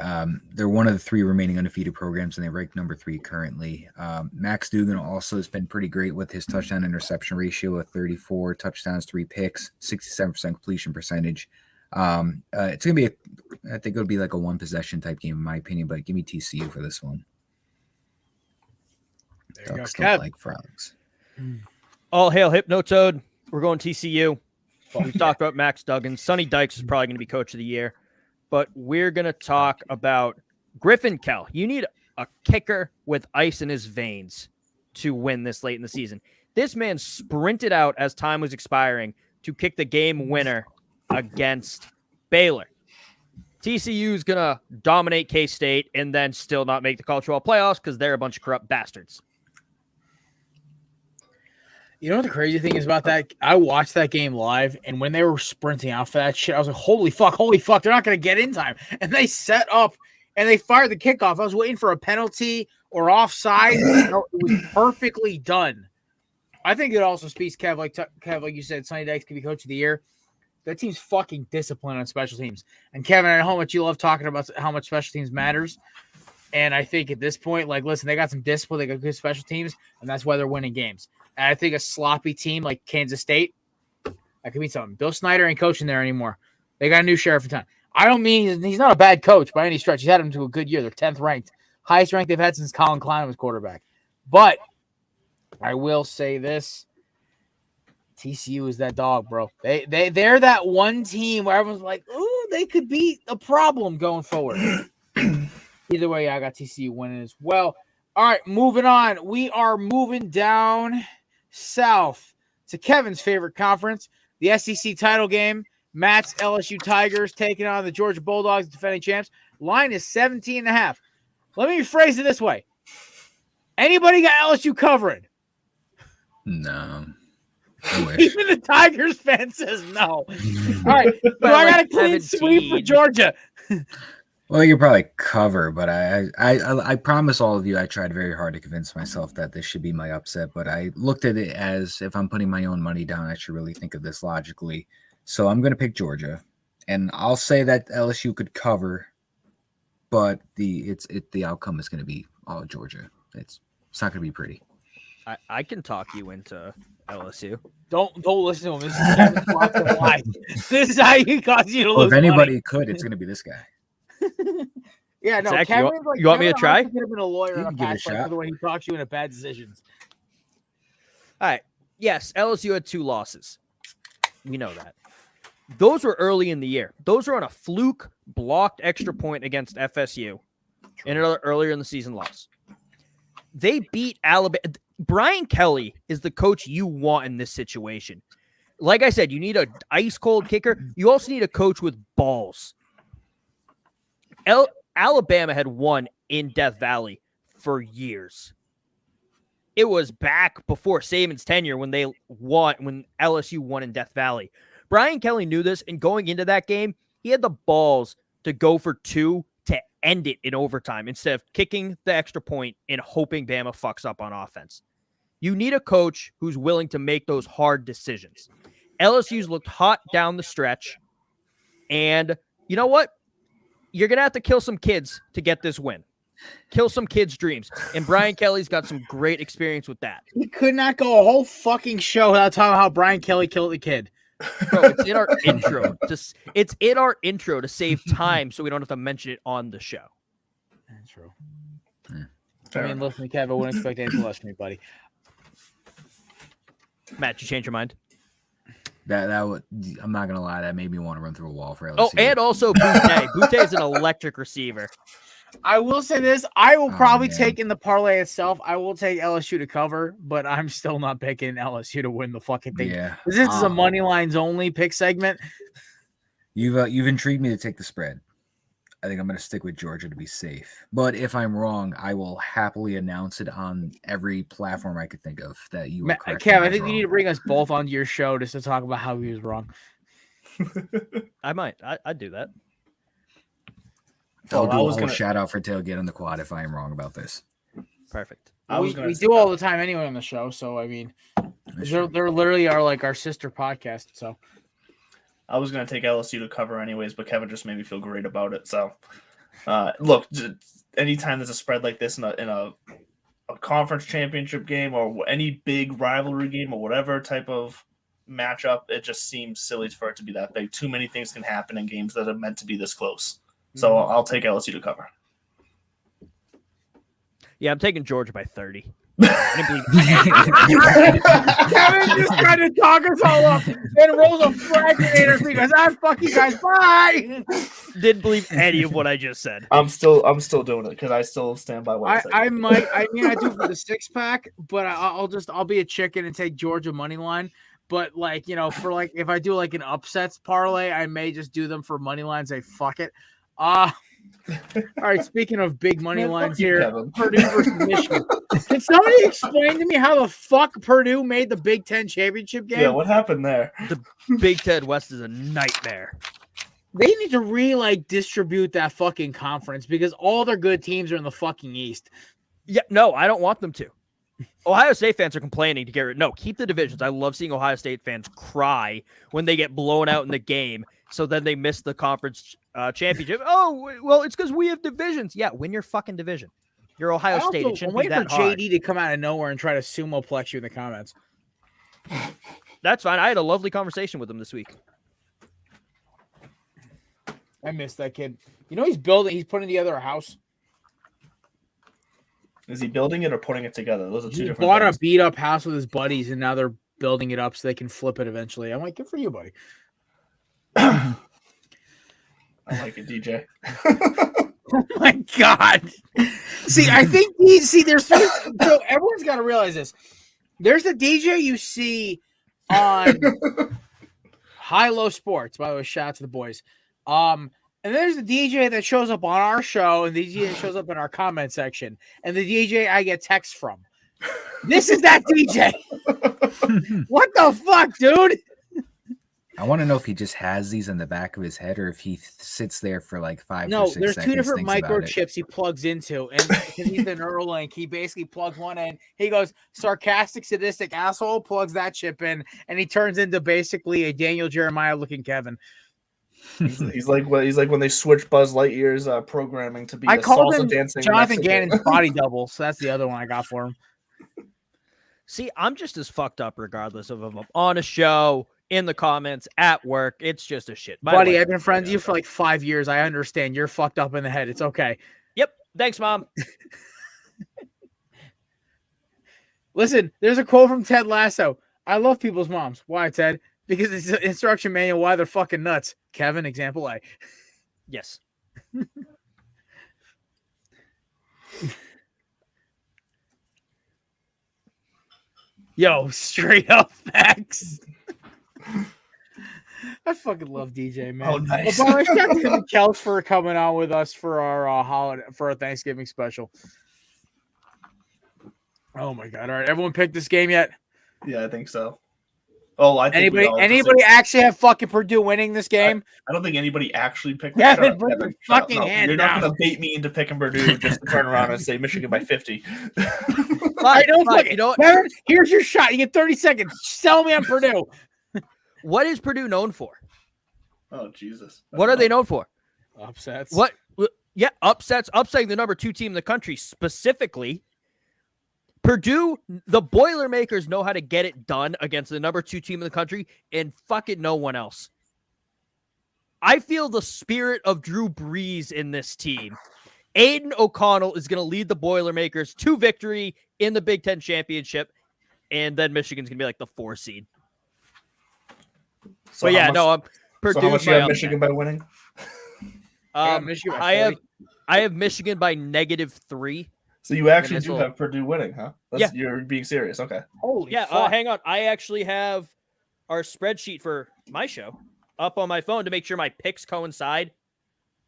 Speaker 3: They're one of the 3 remaining undefeated programs, and they rank number 3 currently. Max Dugan also has been pretty great with his touchdown interception ratio of 34 touchdowns, 3 picks, 67% completion percentage. It's going to be, I think it'll be like a 1-possession type game in my opinion, but give me TCU for this one. Ducks don't like frogs.
Speaker 4: All hail Hypnotoad. We're going TCU. We've talked about Max Duggan. Sonny Dykes is probably going to be coach of the year. But we're going to talk about Griffin Kell. You need a kicker with ice in his veins to win this late in the season. This man sprinted out as time was expiring to kick the game winner against Baylor. TCU is going to dominate K-State and then still not make the college football playoffs because they're a bunch of corrupt bastards.
Speaker 1: You know what the crazy thing is about that? I watched that game live, and when they were sprinting out for that shit, I was like, holy fuck, they're not going to get in time. And they set up, and they fired the kickoff. I was waiting for a penalty or offside. No, it was perfectly done. I think it also speaks, Kev, like you said, Sonny Dykes could be coach of the year. That team's fucking disciplined on special teams. And Kevin, I know how much you love talking about how much special teams matters. And I think at this point, like, listen, they got some discipline, they got good special teams, and that's why they're winning games. And I think a sloppy team like Kansas State, that could be something. Bill Snyder ain't coaching there anymore. They got a new sheriff in town. I don't mean he's not a bad coach by any stretch. He's had him to a good year. They're 10th ranked. Highest rank they've had since Colin Klein was quarterback. But I will say this. TCU is that dog, bro. They're that one team where everyone's like, ooh, they could be a problem going forward. Either way, I got TCU winning as well. All right, moving on. We are moving down south to Kevin's favorite conference, the SEC title game. Matt's LSU Tigers taking on the Georgia Bulldogs, defending champs. Line is 17.5. Let me rephrase it this way. Anybody got LSU covering?
Speaker 3: No. I wish.
Speaker 1: Even the Tigers fan says no. All right, so I got a clean sweep for Georgia.
Speaker 3: Well, you probably cover, but I promise all of you I tried very hard to convince myself that this should be my upset, but I looked at it as if I'm putting my own money down, I should really think of this logically. So I'm going to pick Georgia, and I'll say that LSU could cover, but the outcome is going to be all Georgia. It's not going to be pretty.
Speaker 4: I can talk you into LSU.
Speaker 1: Don't listen to him. This is Kevin's plot to lie. This is how he causes you to lose.
Speaker 3: If anybody
Speaker 1: money.
Speaker 3: could, it's going to be this guy.
Speaker 1: Yeah, no.
Speaker 4: Zach,
Speaker 1: Kevin,
Speaker 4: you want me to try?
Speaker 1: Could have been a lawyer in
Speaker 3: You
Speaker 1: the
Speaker 3: can give it a
Speaker 1: past,
Speaker 3: shot.
Speaker 1: for the way he talks you into bad decisions.
Speaker 4: All right. Yes, LSU had 2 losses. We know that. Those were early in the year. Those were on a fluke blocked extra point against FSU and another earlier in the season loss. They beat Alabama. Brian Kelly is the coach you want in this situation. Like I said, you need an ice cold kicker. You also need a coach with balls. Alabama had won in Death Valley for years. It was back before Saban's tenure when LSU won in Death Valley. Brian Kelly knew this, and going into that game, he had the balls to go for 2 to end it in overtime instead of kicking the extra point and hoping Bama fucks up on offense. You need a coach who's willing to make those hard decisions. LSU's looked hot down the stretch. And you know what? You're going to have to kill some kids to get this win. Kill some kids' dreams. And Brian Kelly's got some great experience with that.
Speaker 1: He could not go a whole fucking show without talking about how Brian Kelly killed the kid.
Speaker 4: Bro, it's in our intro. It's in our intro to save time so we don't have to mention it on the show.
Speaker 1: That's true.
Speaker 2: Fair
Speaker 1: I mean, listen, Kev, I wouldn't expect anything less from me, buddy.
Speaker 4: Matt, you change your mind?
Speaker 3: That would, I'm not gonna lie, that made me want to run through a wall for LSU.
Speaker 4: Oh, and also Boutte. Boutte is an electric receiver.
Speaker 1: I will say this. I will probably
Speaker 3: man.
Speaker 1: take in the parlay itself. I will take LSU to cover, but I'm still not picking LSU to win the fucking thing.
Speaker 3: Yeah.
Speaker 1: This is a money lines only pick segment.
Speaker 3: You've intrigued me to take the spread. I think I'm going to stick with Georgia to be safe. But if I'm wrong, I will happily announce it on every platform I could think of that you were correct.
Speaker 1: Kev, I think you need to bring us both onto your show just to talk about how he was wrong.
Speaker 4: I might. I'd do that.
Speaker 3: I'll do a whole shout out for Tailgate on the Quad if I am wrong about this.
Speaker 4: Perfect.
Speaker 1: We do all the time anyway on the show, so I mean, they're literally our sister podcast. So
Speaker 2: I was going to take LSU to cover anyways, but Kevin just made me feel great about it. So, look, anytime there's a spread like this in a conference championship game or any big rivalry game or whatever type of matchup, it just seems silly for it to be that big. Too many things can happen in games that are meant to be this close. So I'll take LSU to cover.
Speaker 4: Yeah, I'm taking Georgia by 30.
Speaker 1: Kevin just tried to talk us all up, then rolls a fragmentator thing. Goes, fuck you guys, bye.
Speaker 4: Didn't believe any of what I just said.
Speaker 2: I'm still doing it because I still stand by what I said.
Speaker 1: I do for the 6-pack, but I'll be a chicken and take Georgia money line. But if I do like an upsets parlay, I may just do them for money line. Say fuck it. All right, speaking of big money lines here, Purdue versus Michigan. Can somebody explain to me how the fuck Purdue made the Big Ten championship game?
Speaker 2: Yeah, what happened there?
Speaker 4: The Big Ten West is a nightmare.
Speaker 1: They need to distribute that fucking conference because all their good teams are in the fucking East.
Speaker 4: Yeah, no, I don't want them to. Ohio State fans are complaining to get rid. No, keep the divisions. I love seeing Ohio State fans cry when they get blown out in the game. So then they miss the conference championship. Oh, well, it's because we have divisions. Yeah, win your fucking division. You're Ohio State. It shouldn't be that hard.
Speaker 1: I'm waiting for JD to come out of nowhere and try to sumoplex you in the comments.
Speaker 4: That's fine. I had a lovely conversation with him this week.
Speaker 1: I miss that kid. You know he's putting together a house.
Speaker 2: Is he building it or putting it together? Those are two different
Speaker 1: bought
Speaker 2: things.
Speaker 1: A beat up house with his buddies, and now they're building it up so they can flip it eventually. I'm like, good for you, buddy.
Speaker 2: I like it, DJ.
Speaker 1: Oh my god! See, I think there's so everyone's got to realize this. There's the DJ you see on High Low Sports. By the way, shout out to the boys. And there's the DJ that shows up on our show, and the DJ that shows up in our comment section, and the DJ I get texts from. This is that DJ. What the fuck, dude?
Speaker 3: I want to know if he just has these in the back of his head or if he sits there for like 5 or 6 seconds. No, there's 2
Speaker 1: different microchips he plugs into. And because he's the Neuralink, he basically plugs one in. He goes, sarcastic, sadistic asshole, plugs that chip in, and he turns into basically a Daniel Jeremiah looking Kevin.
Speaker 2: He's like when they switch Buzz Lightyear's programming to be
Speaker 1: I called
Speaker 2: salsa
Speaker 1: him
Speaker 2: dancing
Speaker 1: Jonathan
Speaker 2: Mexican.
Speaker 1: Gannon's body double, so that's the other one I got for him.
Speaker 4: See, I'm just as fucked up regardless of if I'm on a show, in the comments, at work. It's just a shit.
Speaker 1: Buddy, I've been friends with you for like 5 years. I understand. You're fucked up in the head. It's okay.
Speaker 4: Yep. Thanks, Mom.
Speaker 1: Listen, there's a quote from Ted Lasso. I love people's moms. Why, Ted? Because it's an instruction manual why they're fucking nuts. Kevin, example A.
Speaker 4: Yes.
Speaker 1: Yo, straight up facts. I fucking love DJ, man.
Speaker 2: Oh, nice.
Speaker 1: Well, by the way, shout out to the Kels for coming on with us for our holiday, for our Thanksgiving special. Oh my god! All right, everyone picked this game yet?
Speaker 2: Yeah, I think so. Oh, I think
Speaker 1: anybody actually have fucking Purdue winning this game?
Speaker 2: I don't think anybody actually picked.
Speaker 1: Kevin, put your fucking hand
Speaker 2: You're
Speaker 1: down.
Speaker 2: not going to bait me into picking Purdue just to turn around and say Michigan by 50.
Speaker 1: I don't. You know what? Kevin, here's your shot. You get 30 seconds. Sell me on Purdue.
Speaker 4: What is Purdue known for?
Speaker 2: Oh, Jesus.
Speaker 4: What are they known for?
Speaker 1: Upsets.
Speaker 4: What? Yeah, upsets, upsetting the number 2 team in the country. Specifically, Purdue, the Boilermakers know how to get it done against the number 2 team in the country and fucking no one else. I feel the spirit of Drew Brees in this team. Aiden O'Connell is going to lead the Boilermakers to victory in the Big Ten championship, and then Michigan's going to be like the 4 seed.
Speaker 2: So
Speaker 4: But yeah,
Speaker 2: much,
Speaker 4: no, I'm Purdue.
Speaker 2: So how much you have Michigan by winning?
Speaker 1: Michigan by
Speaker 4: I have Michigan by -3.
Speaker 2: So you actually
Speaker 4: And
Speaker 2: do
Speaker 4: this
Speaker 2: have Purdue winning, huh? You're being serious. Okay.
Speaker 1: Holy
Speaker 4: Yeah,
Speaker 1: fuck.
Speaker 4: hang on. I actually have our spreadsheet for my show up on my phone to make sure my picks coincide.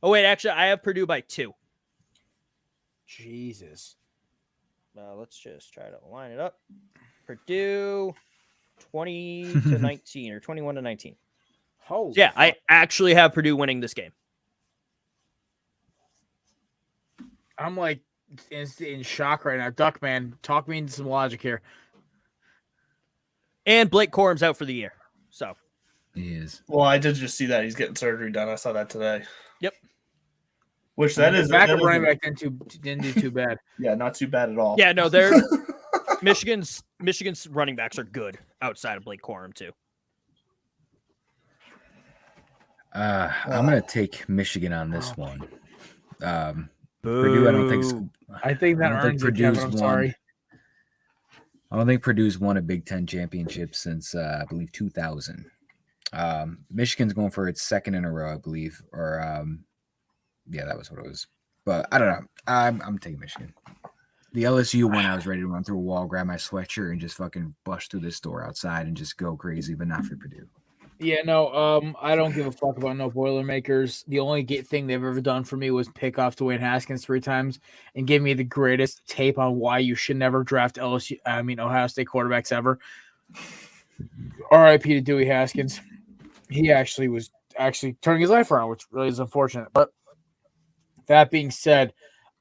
Speaker 4: Oh, wait, actually, I have Purdue by 2.
Speaker 1: Jesus.
Speaker 4: Let's just try to line it up. Purdue 20 to 19 or 21 to 19.
Speaker 1: Holy
Speaker 4: So yeah,
Speaker 1: fuck.
Speaker 4: I actually have Purdue winning this game.
Speaker 1: I'm like in shock right now. Duckman, talk me into some logic here.
Speaker 4: And Blake Corum's out for the year. So
Speaker 3: He is.
Speaker 2: Well, I did just see that he's getting surgery done. I saw that today.
Speaker 4: Yep.
Speaker 2: Which that is
Speaker 1: backup
Speaker 2: that is-
Speaker 1: running back didn't do too bad.
Speaker 2: Yeah, not too bad at all.
Speaker 4: yeah, no, they're Michigan's running backs are good outside of Blake Corum too.
Speaker 3: I'm gonna take Michigan on this one. Purdue, I don't think.
Speaker 1: I think that
Speaker 3: I don't think
Speaker 1: earns it, Kevin.
Speaker 3: Purdue's
Speaker 1: I'm
Speaker 3: won.
Speaker 1: sorry.
Speaker 3: I don't think Purdue's won a Big Ten championship since I believe 2000. Michigan's going for its second in a row, I believe, or yeah, that was what it was. But I don't know. I'm taking Michigan. The LSU one, I was ready to run through a wall, grab my sweatshirt, and just fucking bust through this door outside and just go crazy, but not for Purdue.
Speaker 1: Yeah, no, I don't give a fuck about no Boilermakers. The only thing they've ever done for me was pick off Dwayne Haskins 3 times and give me the greatest tape on why you should never draft Ohio State quarterbacks ever. R.I.P. to Dewey Haskins. He was turning his life around, which really is unfortunate. But that being said,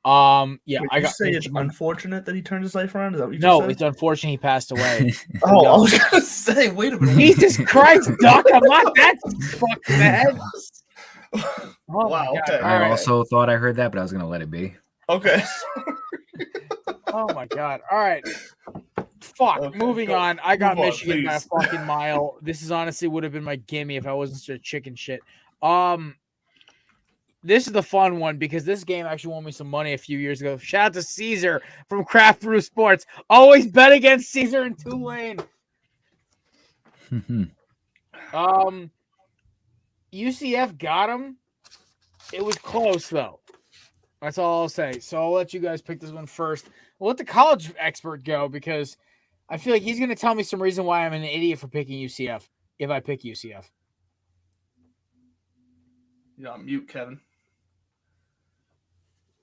Speaker 1: yeah,
Speaker 2: Wait,
Speaker 1: I got.
Speaker 2: say it's unfortunate that he turned his life around. Is that what you
Speaker 1: No,
Speaker 2: just
Speaker 1: it's
Speaker 2: said?
Speaker 1: unfortunate he passed away.
Speaker 2: Oh, I was gonna say, wait a minute.
Speaker 1: Jesus Christ, Doc, I'm not that fucking mad. Oh my
Speaker 2: Wow,
Speaker 1: God.
Speaker 2: okay.
Speaker 1: All
Speaker 3: I
Speaker 1: right.
Speaker 3: also thought I heard that, but I was gonna let it be.
Speaker 2: Okay.
Speaker 1: Oh my God. All right. Fuck.
Speaker 2: Okay,
Speaker 1: Moving
Speaker 2: go.
Speaker 1: on. I got
Speaker 2: Move on,
Speaker 1: Michigan by a
Speaker 2: please.
Speaker 1: fucking mile. This is honestly would have been my gimme if I wasn't such chicken shit. This is the fun one because this game actually won me some money a few years ago. Shout out to Caesar from Craft Brew Sports. Always bet against Caesar and Tulane. UCF got him. It was close though. That's all I'll say. So I'll let you guys pick this one first. We'll let the college expert go because I feel like he's going to tell me some reason why I'm an idiot for picking UCF if I pick UCF.
Speaker 2: You're on mute, Kevin.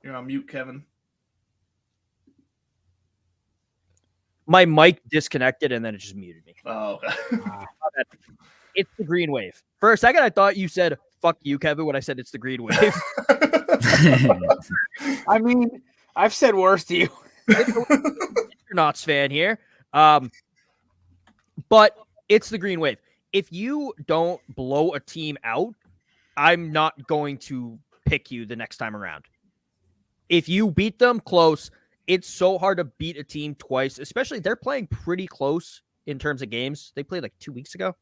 Speaker 2: You're on mute, Kevin.
Speaker 4: My mic disconnected and then it just muted me.
Speaker 2: Oh, okay.
Speaker 4: It's the green wave. For a second, I thought you said "fuck you, Kevin" when I said it's the green wave.
Speaker 1: I mean, I've said worse to you.
Speaker 4: Knots fan here. But it's the green wave. If you don't blow a team out, I'm not going to pick you the next time around. If you beat them close, it's so hard to beat a team twice, especially they're playing pretty close in terms of games. They played like 2 weeks ago.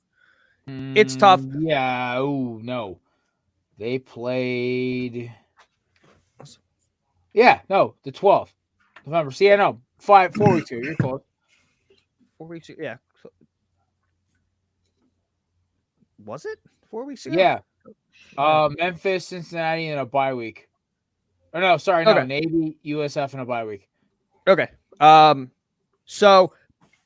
Speaker 4: It's tough.
Speaker 1: Yeah. Oh, no. They played. Yeah. No, the 12th. November. See, I know. 4 weeks ago. You're close.
Speaker 4: 4 weeks ago. Yeah. Was it 4 weeks ago?
Speaker 1: Yeah. Memphis, Cincinnati, and a bye week. Or no, sorry, no.
Speaker 4: Okay.
Speaker 1: Navy, USF, and a bye week.
Speaker 4: Okay. So,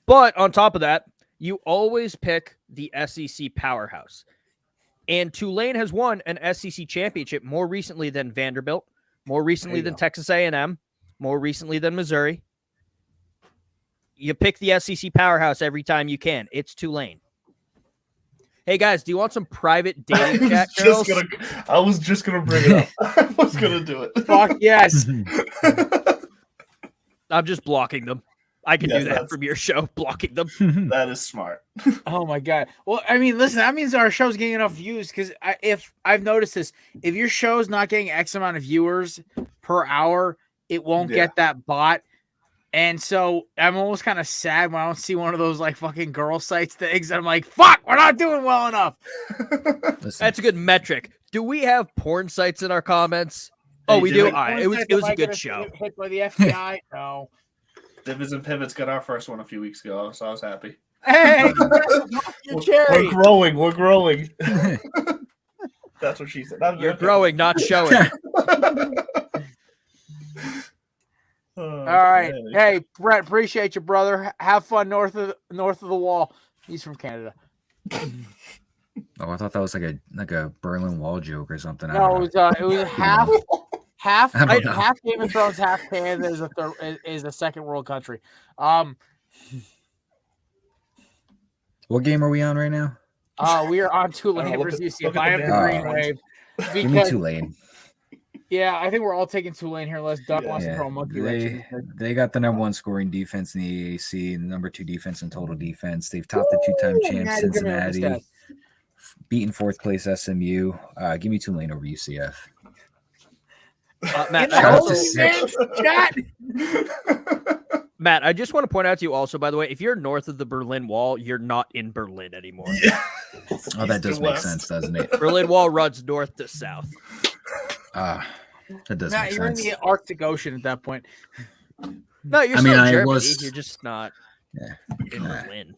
Speaker 4: but on top of that, you always pick the SEC powerhouse. And Tulane has won an SEC championship more recently than Vanderbilt, more recently than Texas A&M, more recently than Missouri. You pick the SEC powerhouse every time you can. It's Tulane. Hey, guys, do you want some private dating chat, girls?
Speaker 2: I was just gonna bring it up. I was gonna do it.
Speaker 1: Fuck yes.
Speaker 4: I'm just blocking them. I can
Speaker 2: Yes,
Speaker 4: do that
Speaker 2: that's-
Speaker 4: from your show, blocking them.
Speaker 2: That is smart.
Speaker 1: Oh my god. Well, I mean, listen, that means our show's getting enough views because if I've noticed this, if your show's not getting X amount of viewers per hour, it won't
Speaker 2: Yeah.
Speaker 1: get that bot. And so I'm almost kind of sad when I don't see one of those like fucking girl sites things. And I'm like, fuck, we're not doing well enough.
Speaker 3: Listen,
Speaker 4: That's a good metric. Do we have porn sites in our comments? Oh, we do.
Speaker 2: Wait,
Speaker 4: All right. It was a good show.
Speaker 1: Hit by the FBI? No.
Speaker 2: Divots and Pivots got our first one a few weeks ago, so I was happy.
Speaker 1: Hey, your cherry.
Speaker 2: We're growing. That's what she said.
Speaker 4: You're growing, not showing.
Speaker 1: All right. Hey, Brett, appreciate you, brother. Have fun north of the wall. He's from Canada.
Speaker 3: Oh, I thought that was like a Berlin Wall joke or something. I
Speaker 1: No,
Speaker 3: don't know.
Speaker 1: it was half
Speaker 3: I don't know.
Speaker 1: half Game of Thrones, half Canada is a second world country.
Speaker 3: What game are we on right now?
Speaker 1: We are on Tulane
Speaker 2: look
Speaker 1: versus
Speaker 2: at
Speaker 1: UCF. I have the
Speaker 2: the
Speaker 1: green
Speaker 2: damn
Speaker 1: wave
Speaker 3: Give me
Speaker 1: because
Speaker 3: Tulane.
Speaker 1: yeah, I think we're all taking Tulane here unless Doug
Speaker 2: Yeah.
Speaker 1: wants to throw a monkey wrench. in there.
Speaker 3: They got the number 1 scoring defense in the AAC and the number 2 defense in total defense. They've topped the 2-time champs
Speaker 1: Natty, give me a
Speaker 3: Cincinnati,
Speaker 1: stat.
Speaker 3: beaten 4th place SMU. Give me Tulane over UCF.
Speaker 4: Matt,
Speaker 1: In
Speaker 4: I
Speaker 1: the
Speaker 4: also,
Speaker 1: whole chat.
Speaker 4: Matt, I just want to point out to you also, by the way, if you're north of the Berlin Wall, you're not in Berlin anymore.
Speaker 3: Oh, that does
Speaker 2: East to
Speaker 3: make
Speaker 2: west.
Speaker 3: sense, doesn't it?
Speaker 4: Berlin Wall runs north to south.
Speaker 3: That does
Speaker 1: Matt,
Speaker 3: make
Speaker 1: you're
Speaker 3: sense.
Speaker 1: in the Arctic Ocean at that point.
Speaker 4: No, you're
Speaker 3: I
Speaker 4: still
Speaker 3: mean,
Speaker 4: in
Speaker 3: I
Speaker 4: Germany.
Speaker 3: was-
Speaker 4: You're just not
Speaker 3: Yeah.
Speaker 4: in
Speaker 3: Nah.
Speaker 4: Berlin.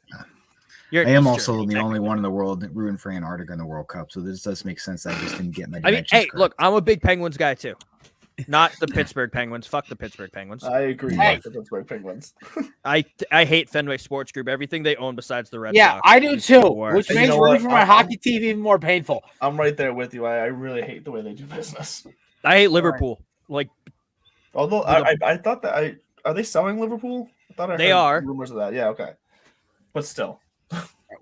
Speaker 4: You're in
Speaker 3: I am
Speaker 4: East
Speaker 3: also
Speaker 4: Germany,
Speaker 3: the only
Speaker 4: technically.
Speaker 3: one in the world rooting for Antarctica in the World Cup, so this does make sense. I just didn't get my
Speaker 4: I mean,
Speaker 3: dimensions
Speaker 4: hey,
Speaker 3: correct.
Speaker 4: look, I'm a big Penguins guy too. Not the Pittsburgh Penguins. Fuck the Pittsburgh Penguins.
Speaker 2: I agree.
Speaker 1: Hey.
Speaker 2: With the Pittsburgh Penguins.
Speaker 4: I hate Fenway Sports Group. Everything they own besides the Red
Speaker 1: Yeah,
Speaker 4: Sox.
Speaker 1: I do
Speaker 4: is
Speaker 1: too,
Speaker 4: the worst.
Speaker 1: which
Speaker 2: You
Speaker 1: makes
Speaker 2: know
Speaker 1: rooting
Speaker 2: what?
Speaker 1: for my hockey team even more painful.
Speaker 2: I'm right there with you. I really hate the way they do business.
Speaker 4: I hate Liverpool. Like
Speaker 2: Although I thought that are they selling Liverpool? I thought I
Speaker 4: They
Speaker 2: heard
Speaker 4: are.
Speaker 2: rumors of that. Yeah, okay. But still.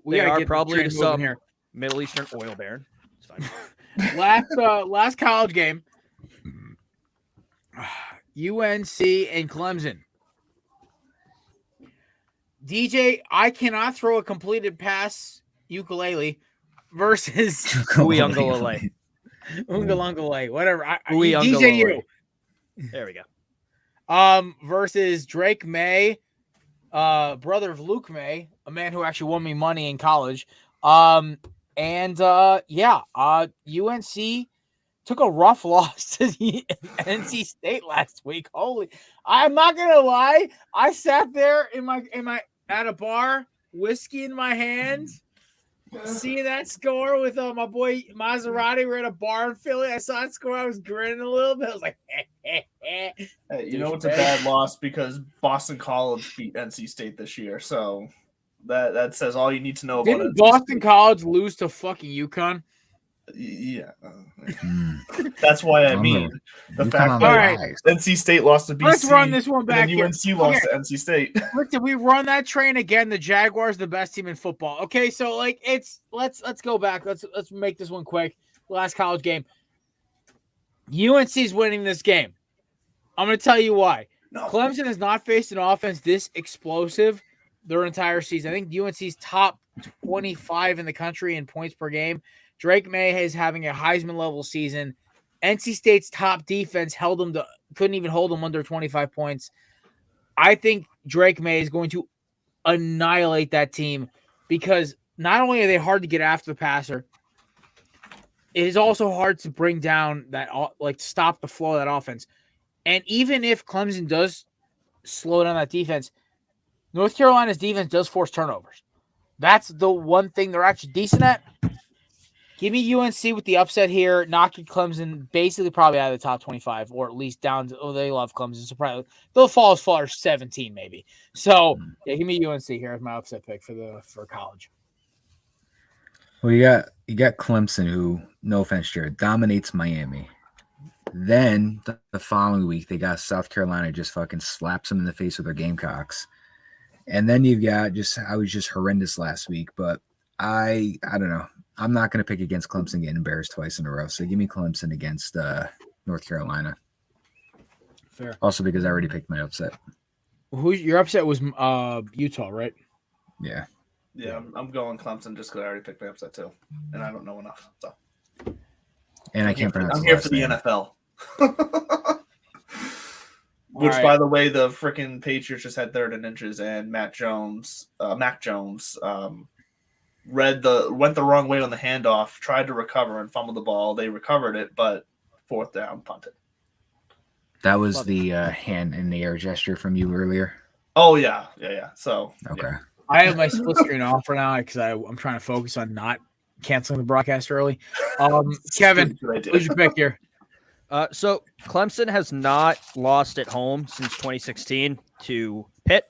Speaker 1: We
Speaker 4: they
Speaker 1: gotta
Speaker 4: are
Speaker 1: get
Speaker 4: probably
Speaker 1: the
Speaker 4: to
Speaker 1: train moving
Speaker 4: some
Speaker 1: here.
Speaker 4: Middle Eastern oil baron. It's fine.
Speaker 1: Last college game. UNC and Clemson. DJ, I cannot throw a completed pass ukulele versus
Speaker 4: Uyunglele.
Speaker 1: Ungalungale, whatever.
Speaker 4: Uyunglele.
Speaker 1: DJ you.
Speaker 4: There we go.
Speaker 1: Versus Drake May, brother of Luke May, a man who actually won me money in college. UNC took a rough loss to the NC State last week. I'm not gonna lie. I sat there in my at a bar, whiskey in my hand, seeing that score with my boy Maserati. We're at a bar in Philly. I saw that score. I was grinning a little bit. I was like,
Speaker 2: Hey, you know it's a bad loss because Boston College beat NC State this year, so that says all you need to know about
Speaker 1: Didn't
Speaker 2: NC
Speaker 1: Boston
Speaker 2: State.
Speaker 1: College lose to fucking UConn?
Speaker 2: Yeah,
Speaker 3: Hmm.
Speaker 2: that's why I
Speaker 3: don't
Speaker 2: mean
Speaker 3: know.
Speaker 2: the
Speaker 3: You
Speaker 2: fact
Speaker 3: come on
Speaker 2: that
Speaker 1: All right.
Speaker 3: eyes.
Speaker 2: NC State lost to BC.
Speaker 1: Let's run this one
Speaker 2: and
Speaker 1: back
Speaker 2: then
Speaker 1: here.
Speaker 2: UNC lost to NC State.
Speaker 1: Listen, we run that train again. The Jaguars, the best team in football. Okay, so like let's go back. Let's make this one quick. Last college game. UNC's winning this game. I'm going to tell you why.
Speaker 2: No.
Speaker 1: Clemson has not faced an offense this explosive their entire season. I think UNC's top 25 in the country in points per game. Drake May is having a Heisman level season. NC State's top defense couldn't even hold them under 25 points. I think Drake May is going to annihilate that team because not only are they hard to get after the passer, it is also hard to bring down that, like, stop the flow of that offense. And even if Clemson does slow down that defense, North Carolina's defense does force turnovers. That's the one thing they're actually decent at. Give me UNC with the upset here, knocking Clemson basically probably out of the top 25, or at least down to, they love Clemson, so probably they'll fall as far as 17 maybe. So, yeah, give me UNC here as my upset pick for college.
Speaker 3: Well, you got Clemson, who, no offense, Jared, dominates Miami. Then the following week, they got South Carolina, just fucking slaps them in the face with their Gamecocks. And then you've got I was just horrendous last week, but I don't know. I'm not going to pick against Clemson getting embarrassed twice in a row. So give me Clemson against North Carolina.
Speaker 1: Fair.
Speaker 3: Also because I already picked my upset.
Speaker 1: Who your upset was Utah, right?
Speaker 3: Yeah.
Speaker 2: Yeah, I'm going Clemson just because I already picked my upset too, and I don't know enough. So
Speaker 3: And I can't pronounce
Speaker 2: I'm
Speaker 3: the
Speaker 2: here
Speaker 3: last
Speaker 2: for the
Speaker 3: name.
Speaker 2: NFL. Which,
Speaker 1: right.
Speaker 2: by the way, the freaking Patriots just had 3rd and inches, and Mac Jones, went the wrong way on the handoff, tried to recover and fumbled the ball. They recovered it, but 4th down, punted.
Speaker 3: That was the hand in the air gesture from you earlier.
Speaker 2: Oh yeah. So
Speaker 3: Okay.
Speaker 2: yeah.
Speaker 1: I have my split screen off for now because I'm trying to focus on not canceling the broadcast early. Kevin, who's your pick here?
Speaker 4: So Clemson has not lost at home since 2016 to Pitt,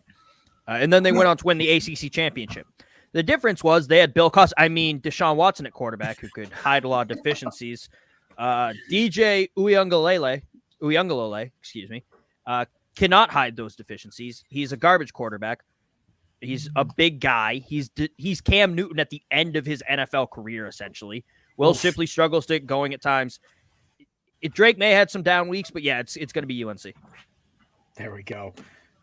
Speaker 4: and then they went on to win the ACC championship. The difference was they had Deshaun Watson at quarterback, who could hide a lot of deficiencies. DJ Uyunglele, cannot hide those deficiencies. He's a garbage quarterback. He's a big guy. He's Cam Newton at the end of his NFL career, essentially. Will Shipley struggles to get going at times. Drake may have had some down weeks, but yeah, it's going to be UNC.
Speaker 1: There we go.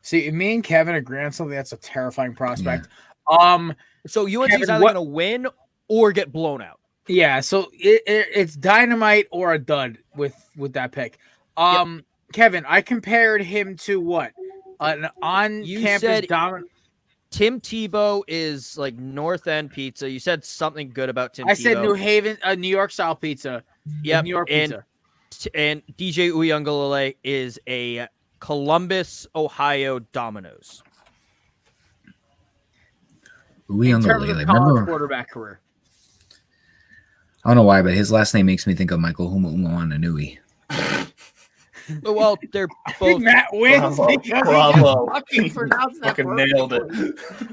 Speaker 1: See, me and Kevin agree on something that's a terrifying prospect.
Speaker 4: Yeah. So UNC is
Speaker 1: Kevin,
Speaker 4: either going to win or get blown out.
Speaker 1: Yeah, so it's dynamite or a dud with that pick. Kevin, I compared him to what? An on-campus dominant.
Speaker 4: Tim Tebow is like North End pizza. You said something good about Tim Tebow.
Speaker 1: I said New Haven, New York style pizza.
Speaker 4: Yep,
Speaker 1: New York pizza.
Speaker 4: And DJ Uyunglele is a Columbus, Ohio Domino's.
Speaker 1: In terms of college quarterback career.
Speaker 3: I don't know why, but his last name makes me think of Michael Humuananui.
Speaker 4: Well, they're both.
Speaker 1: Matt wins
Speaker 2: Bravo.
Speaker 1: Fucking pronounced that.
Speaker 2: Fucking nailed it.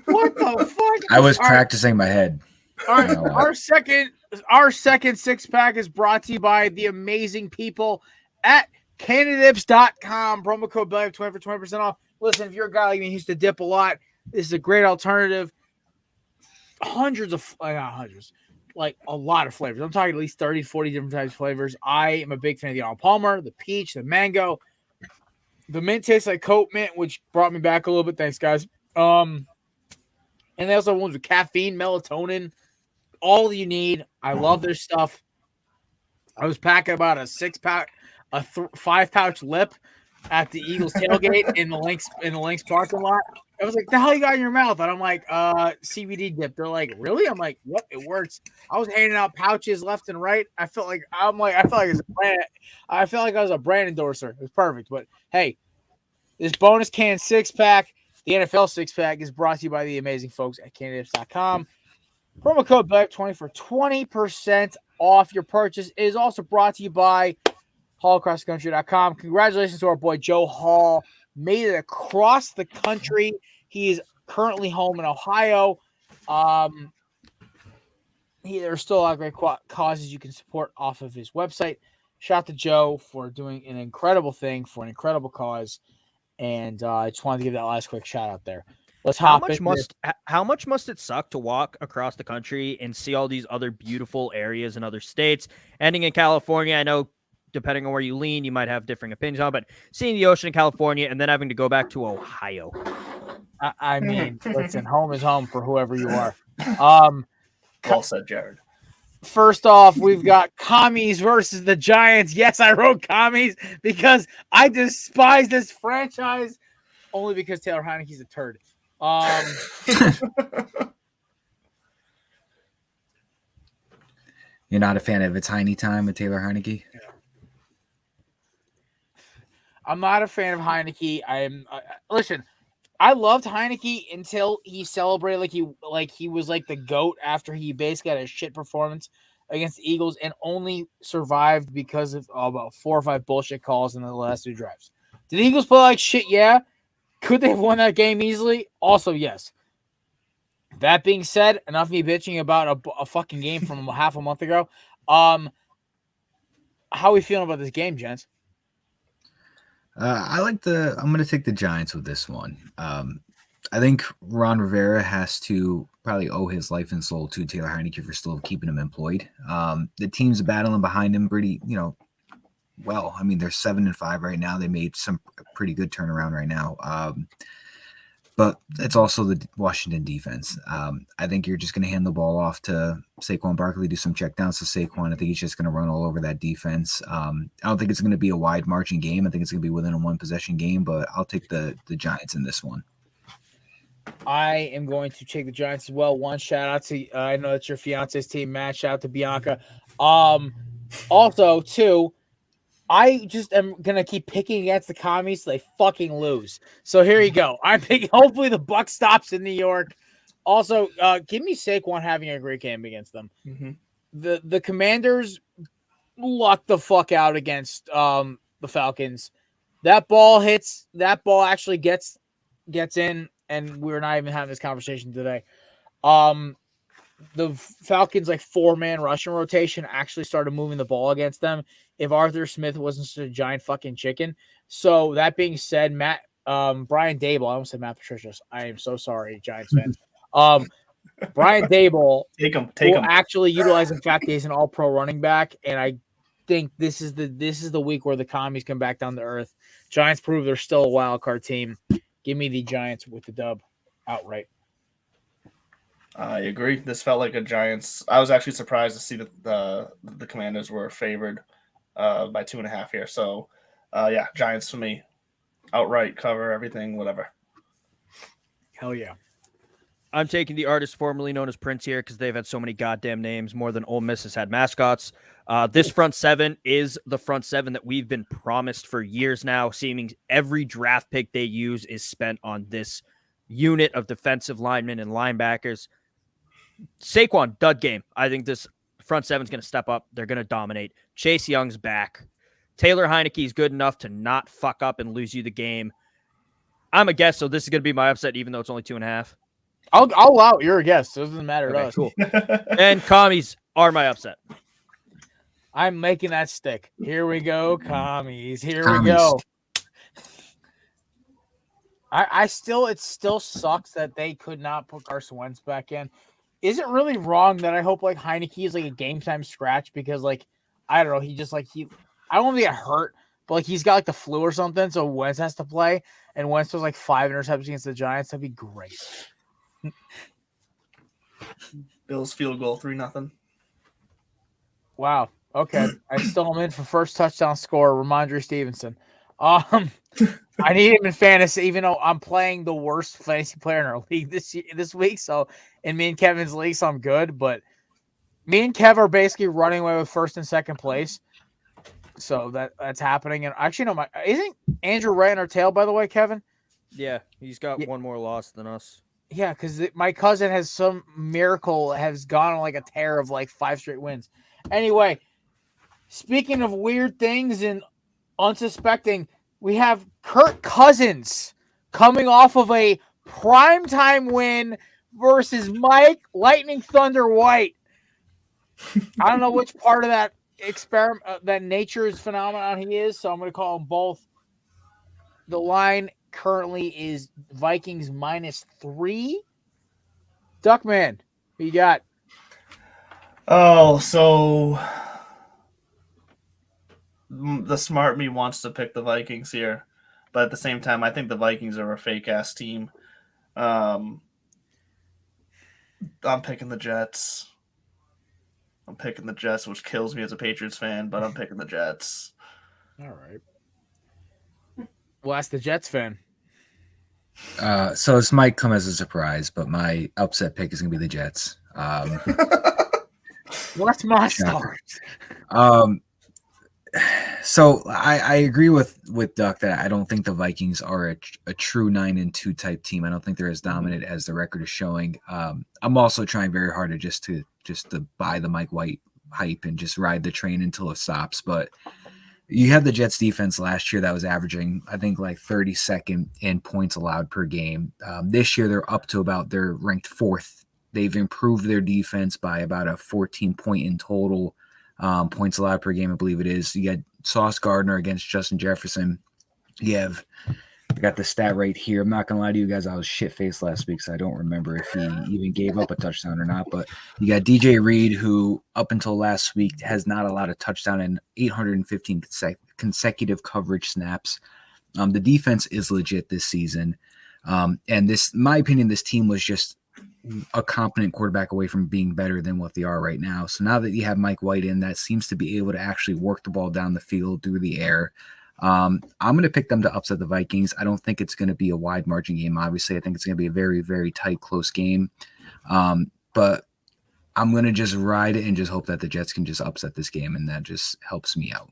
Speaker 1: What the fuck?
Speaker 3: I was practicing my head.
Speaker 1: Our second 6-pack is brought to you by the amazing people at candidips.com. Promo code BELLY 20 for 20% off. Listen, if you're a guy like me who used to dip a lot, this is a great alternative. Like a lot of flavors. I'm talking at least 30, 40 different types of flavors. I am a big fan of the Arnold Palmer, the peach, the mango. The mint tastes like coat mint, which brought me back a little bit. Thanks, guys. And they also have ones with caffeine, melatonin, all you need. I love their stuff. I was packing about a 6-pack, 5-pouch lip at the Eagles tailgate in the Lynx parking lot. I was like, "The hell you got in your mouth?" And I'm like, "CBD dip." They're like, "Really?" I'm like, "What? It works." I was handing out pouches left and right. I felt like it's a brand. I felt like I was a brand endorser. It was perfect. But hey, this bonus can 6-pack, the NFL 6-pack, is brought to you by the amazing folks at candidates.com. Promo code BELLY20 for 20% off your purchase. It is also brought to you by HallAcrossTheCountry.com. Congratulations to our boy Joe Hall. Made it across the country. He is currently home in Ohio. There's still a lot of great causes you can support off of his website. Shout out to Joe for doing an incredible thing for an incredible cause. And I just wanted to give that last quick shout out there. Let's hop
Speaker 4: How much must it suck to walk across the country and see all these other beautiful areas in other states? Ending in California, I know depending on where you lean, you might have differing opinions on, but seeing the ocean in California and then having to go back to Ohio.
Speaker 1: I mean, listen, home is home for whoever you are.
Speaker 2: Well said, Jared.
Speaker 1: First off, we've got Commies versus the Giants. Yes, I wrote Commies because I despise this franchise only because Taylor Heineke's a turd.
Speaker 3: You're not a fan of It's Heine Time with Taylor Heineke?
Speaker 1: I'm not a fan of Heineke. Listen, I loved Heineke until he celebrated like he was like the GOAT after he basically had a shit performance against the Eagles and only survived because of about 4 or 5 bullshit calls in the last 2 drives. Did the Eagles play like shit? Yeah. Could they have won that game easily? Also, yes. That being said, enough of me bitching about a fucking game from half a month ago. How are we feeling about this game, gents?
Speaker 3: I'm going to take the Giants with this one. I think Ron Rivera has to probably owe his life and soul to Taylor Heineke for still keeping him employed. The team's battling behind him pretty, well. I mean, they're 7-5 right now. They made some pretty good turnaround right now. But it's also the Washington defense. I think you're just going to hand the ball off to Saquon Barkley, do some checkdowns to Saquon. I think he's just going to run all over that defense. I don't think it's going to be a wide margin game. I think it's going to be within a one possession game, but I'll take the Giants in this one.
Speaker 1: I am going to take the Giants as well. One shout out to I know that's your fiance's team, Matt. Shout out to Bianca. Also, two, I just am gonna keep picking against the commies so they fucking lose. So here you go. I'm picking. Hopefully the Buck stops in New York. Also, give me Saquon having a great game against them.
Speaker 2: Mm-hmm.
Speaker 1: The Commanders lucked the fuck out against the Falcons. That ball actually gets in, and we're not even having this conversation today. The Falcons' 4-man rushing rotation actually started moving the ball against them. If Arthur Smith wasn't such a giant fucking chicken. So that being said, Brian Dable, I almost said Matt Patricius. I am so sorry, Giants fans. Brian Dable will actually utilize the fact that he's an all-pro running back, and I think this is the week where the commies come back down to earth. Giants prove they're still a wild card team. Give me the Giants with the dub outright.
Speaker 2: I agree. This felt like a Giants. I was actually surprised to see that the Commanders were favored by 2.5 here. So, yeah, Giants for me. Outright, cover, everything, whatever.
Speaker 1: Hell yeah.
Speaker 4: I'm taking the artist formerly known as Prince here because they've had so many goddamn names, more than Ole Miss has had mascots. This front seven is the front seven that we've been promised for years now, seeming every draft pick they use is spent on this unit of defensive linemen and linebackers. Saquon, dud game. I think this front seven's going to step up. They're going to dominate. Chase Young's back. Taylor Heineke is good enough to not fuck up and lose you the game. I'm a guess, so this is going to be my upset, even though it's only 2.5.
Speaker 1: I'll allow it. You're a guest. It doesn't matter to us.
Speaker 4: Cool. And commies are my upset.
Speaker 1: I'm making that stick. Here we go, commies. We go. It still sucks that they could not put Carson Wentz back in. Is it really wrong that I hope Heineke is a game time scratch because I don't know, he just I don't want to get hurt, but he's got the flu or something, so Wentz has to play, and Wentz was 5 interceptions against the Giants. That'd be great.
Speaker 2: Bills field goal 3-0.
Speaker 1: Wow. Okay. I still am in for first touchdown scorer, Ramondre Stevenson. I need him in fantasy, even though I'm playing the worst fantasy player in our league this week. So in me and Kevin's league, so I'm good. But me and Kev are basically running away with first and second place. So that's happening. And actually, no, isn't Andrew right in our tail, by the way, Kevin?
Speaker 4: Yeah, he's got one more loss than us.
Speaker 1: Yeah, because my cousin has some miracle, has gone on a tear of 5 straight wins. Anyway, speaking of weird things and unsuspecting, we have Kirk Cousins coming off of a primetime win versus Mike Lightning Thunder White. I don't know which part of that experiment, that nature's phenomenon he is, so I'm going to call them both. The line currently is Vikings -3. Duckman, who you got?
Speaker 2: Oh, so the smart me wants to pick the Vikings here, but at the same time, I think the Vikings are a fake ass team. I'm picking the Jets. Which kills me as a Patriots fan, but I'm picking the Jets.
Speaker 1: All right. Well, that's the Jets fan.
Speaker 3: So this might come as a surprise, but my upset pick is going to be the Jets.
Speaker 1: What's my start?
Speaker 3: So I agree with Duck that I don't think the Vikings are a true 9-2 type team. I don't think they're as dominant as the record is showing. I'm also trying very hard to just to buy the Mike White hype and just ride the train until it stops. But you had the Jets defense last year that was averaging, I think, 32nd in points allowed per game. This year they're ranked 4th. They've improved their defense by about a 14 point in total points allowed per game, I believe it is. You got Sauce Gardner against Justin Jefferson. I got the stat right here. I'm not going to lie to you guys. I was shit-faced last week, so I don't remember if he even gave up a touchdown or not. But you got DJ Reed, who up until last week has not allowed a touchdown in 815 consecutive coverage snaps. The defense is legit this season. And this, in my opinion, this team was just a competent quarterback away from being better than what they are right now. So now that you have Mike White in, that seems to be able to actually work the ball down the field through the air. I'm going to pick them to upset the Vikings. I don't think it's going to be a wide margin game. Obviously, I think it's going to be a very, very tight, close game. But I'm going to just ride it and just hope that the Jets can just upset this game, and that just helps me out.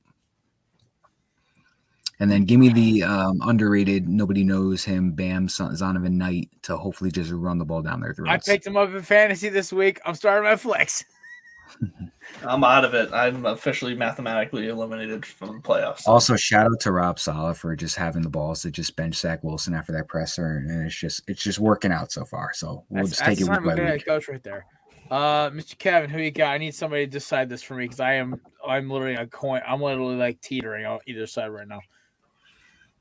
Speaker 3: And then give me the underrated, nobody knows him, Bam Zonovan Knight, to hopefully just run the ball down their throats.
Speaker 1: I picked him up in fantasy this week. I'm starting my flex.
Speaker 2: I'm out of it. I'm officially mathematically eliminated from the playoffs. So.
Speaker 3: Also, shout out to Rob Saleh for just having the balls to just bench Zach Wilson after that presser, and it's just working out so far. So we'll just take it week by week.
Speaker 1: Coach right there. Mr. Kevin, who you got? I need somebody to decide this for me because I'm literally a coin. I'm literally like teetering on either side right now.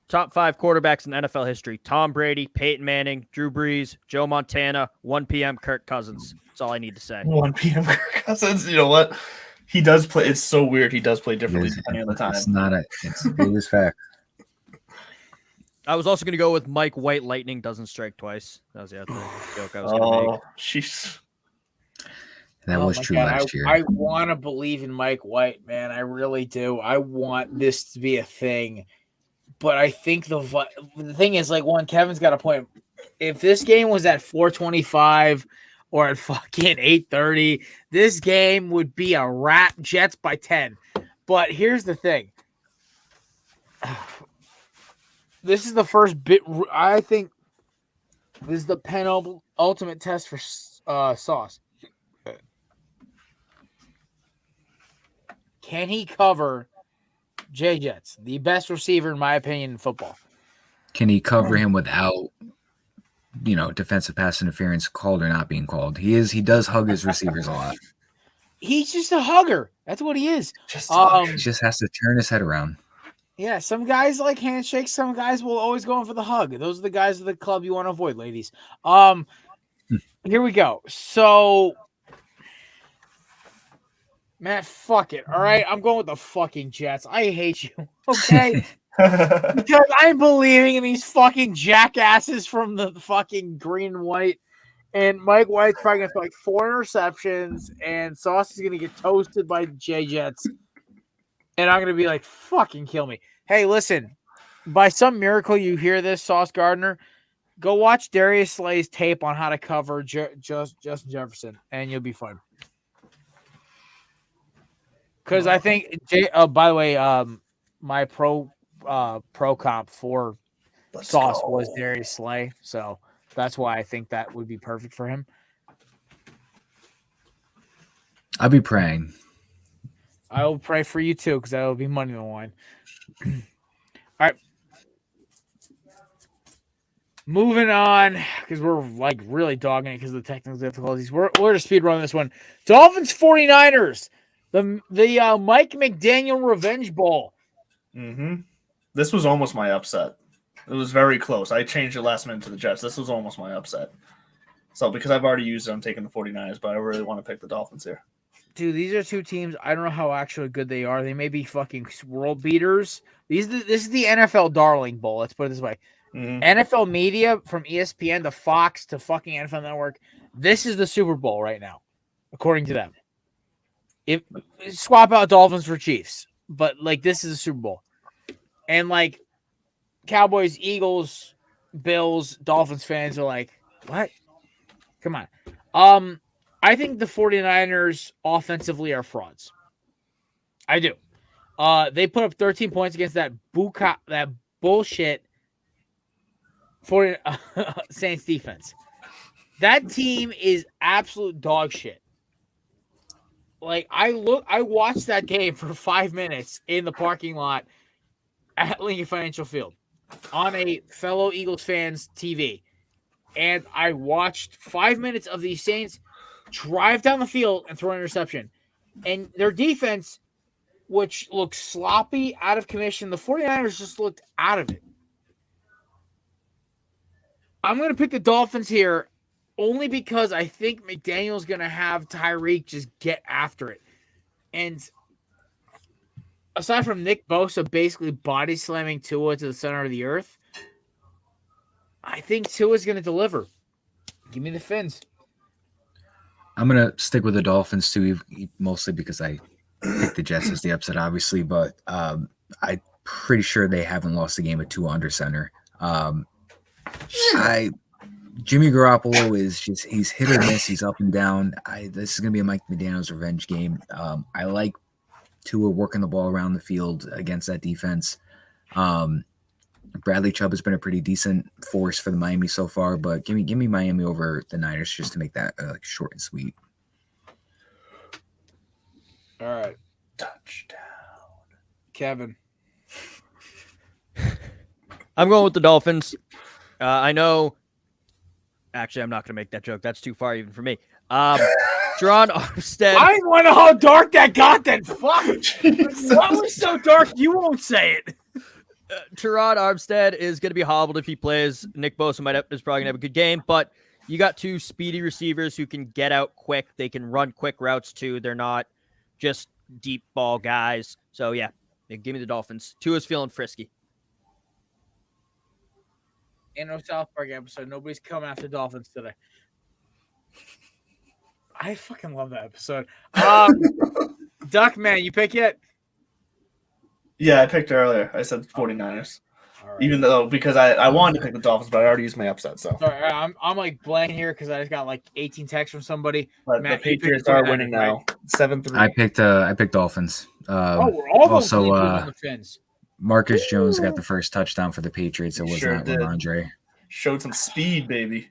Speaker 4: Top 5 quarterbacks in NFL history: Tom Brady, Peyton Manning, Drew Brees, Joe Montana, 1 p.m. Kirk Cousins. That's all I need to say.
Speaker 2: 1 p.m. Kirk Cousins. You know what? He does play. It's so weird. He does play differently depending on the time.
Speaker 3: It's not it is fact.
Speaker 4: I was also going to go with Mike White. Lightning doesn't strike twice. That was the other joke I was going to make.
Speaker 2: Jeez.
Speaker 3: That was true last year.
Speaker 1: I want to believe in Mike White, man. I really do. I want this to be a thing. But I think the thing is, like, one, Kevin's got a point. If this game was at 4:25 or at fucking 8:30, this game would be a wrap. Jets by 10. But here's the thing. This is the first bit. I think this is the penultimate test for Sauce. Can he cover Jay Jets, the best receiver, in my opinion, in football?
Speaker 3: Can he cover him without, defensive pass interference called or not being called? He does hug his receivers a lot.
Speaker 1: He's just a hugger. That's what he is.
Speaker 3: He just has to turn his head around.
Speaker 1: Yeah, some guys like handshakes. Some guys will always go in for the hug. Those are the guys of the club you want to avoid, ladies. Here we go. So, Matt, fuck it. All right, I'm going with the fucking Jets. I hate you. Okay, because I'm believing in these fucking jackasses from the fucking green and white. And Mike White's probably going to throw like 4 interceptions, and Sauce is going to get toasted by Jay Jets. And I'm going to be like, fucking kill me. Hey, listen, by some miracle you hear this, Sauce Gardner, go watch Darius Slay's tape on how to cover Justin Jefferson, and you'll be fine. Because I think, by the way, my pro comp for Sauce was Darius Slay, so that's why I think that would be perfect for him.
Speaker 3: I'll be praying.
Speaker 1: I will pray for you too, because that will be money on the line. All right. Moving on, because we're like really dogging it because of the technical difficulties. We're to speed run this one. Dolphins 49ers. The Mike McDaniel Revenge Bowl.
Speaker 2: Mm-hmm. This was almost my upset. It was very close. I changed it last minute to the Jets. This was almost my upset. So because I've already used it, I'm taking the 49ers, but I really want to pick the Dolphins here.
Speaker 1: Dude, these are two teams. I don't know how actually good they are. They may be fucking world beaters. This is the NFL Darling Bowl. Let's put it this way.
Speaker 2: Mm-hmm.
Speaker 1: NFL media, from ESPN to Fox to fucking NFL Network, this is the Super Bowl right now, according to them. If swap out Dolphins for Chiefs, but like this is a Super Bowl. And like Cowboys, Eagles, Bills, Dolphins fans are like, what? Come on. I think the 49ers offensively are frauds. I do. They put up 13 points against that bullshit Saints defense. That team is absolute dog shit. Like I watched that game for 5 minutes in the parking lot at Lincoln Financial Field on a fellow Eagles fans TV. And I watched 5 minutes of the Saints drive down the field and throw an interception. And their defense, which looked sloppy, out of commission, the 49ers just looked out of it. I'm going to pick the Dolphins here only because I think McDaniel's going to have Tyreek just get after it. And aside from Nick Bosa basically body slamming Tua to the center of the earth, I think Tua's going to deliver. Give me the Fins.
Speaker 3: I'm gonna stick with the Dolphins too, mostly because I picked the Jets as the upset, obviously. But I'm pretty sure they haven't lost a game with Tua under center. Jimmy Garoppolo he's hit or miss. He's up and down. This is gonna be a Mike McDaniel's revenge game. I like Tua working the ball around the field against that defense. Bradley Chubb has been a pretty decent force for the Miami so far, but give me Miami over the Niners just to make that short and sweet.
Speaker 1: All right.
Speaker 2: Touchdown.
Speaker 1: Kevin.
Speaker 4: I'm going with the Dolphins. I know. Actually, I'm not going to make that joke. That's too far even for me. Teron Armstead.
Speaker 1: I want to know how dark that got then. Fuck. What was so dark you won't say it?
Speaker 4: Teron Armstead is going to be hobbled if he plays. Nick Bosa is probably going to have a good game, but you got two speedy receivers who can get out quick. They can run quick routes too. They're not just deep ball guys. So yeah, give me the Dolphins. Tua's feeling frisky.
Speaker 1: In no South Park episode, nobody's coming after Dolphins today. I fucking love that episode. Duck man, you pick yet?
Speaker 2: Yeah, I picked earlier. I said 49ers.
Speaker 1: Right.
Speaker 2: Even though, because I wanted to pick the Dolphins, but I already used my upset. So
Speaker 1: sorry, I'm like blank here because I just got like 18 texts from somebody.
Speaker 2: But
Speaker 1: Matt,
Speaker 2: the Patriots are winning now, 7-3.
Speaker 3: I picked Dolphins.
Speaker 1: We're all
Speaker 3: also
Speaker 1: on the Fins.
Speaker 3: Marcus Jones got the first touchdown for the Patriots. It was
Speaker 2: Sure
Speaker 3: not
Speaker 2: did.
Speaker 3: Ramondre.
Speaker 2: Showed some speed, baby.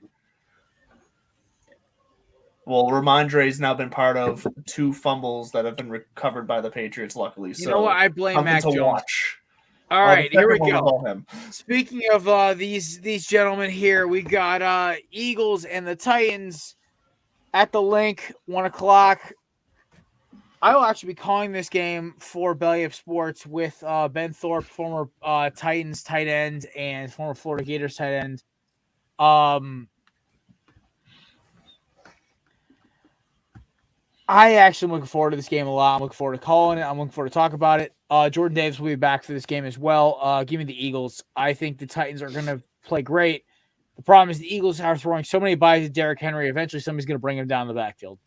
Speaker 2: Well, Ramondre's now been part of 2 fumbles that have been recovered by the Patriots, luckily.
Speaker 1: You know what? I blame Mac Jones.
Speaker 2: Watch.
Speaker 1: All right, here we go.
Speaker 2: Him.
Speaker 1: Speaking of these gentlemen here, we got Eagles and the Titans at the link, 1:00. I will actually be calling this game for Belly Up Sports with Ben Thorpe, former Titans tight end and former Florida Gators tight end. I actually am looking forward to this game a lot. I'm looking forward to calling it. I'm looking forward to talk about it. Jordan Davis will be back for this game as well. Give me the Eagles. I think the Titans are going to play great. The problem is the Eagles are throwing so many buys to Derrick Henry. Eventually, somebody's going to bring him down the backfield.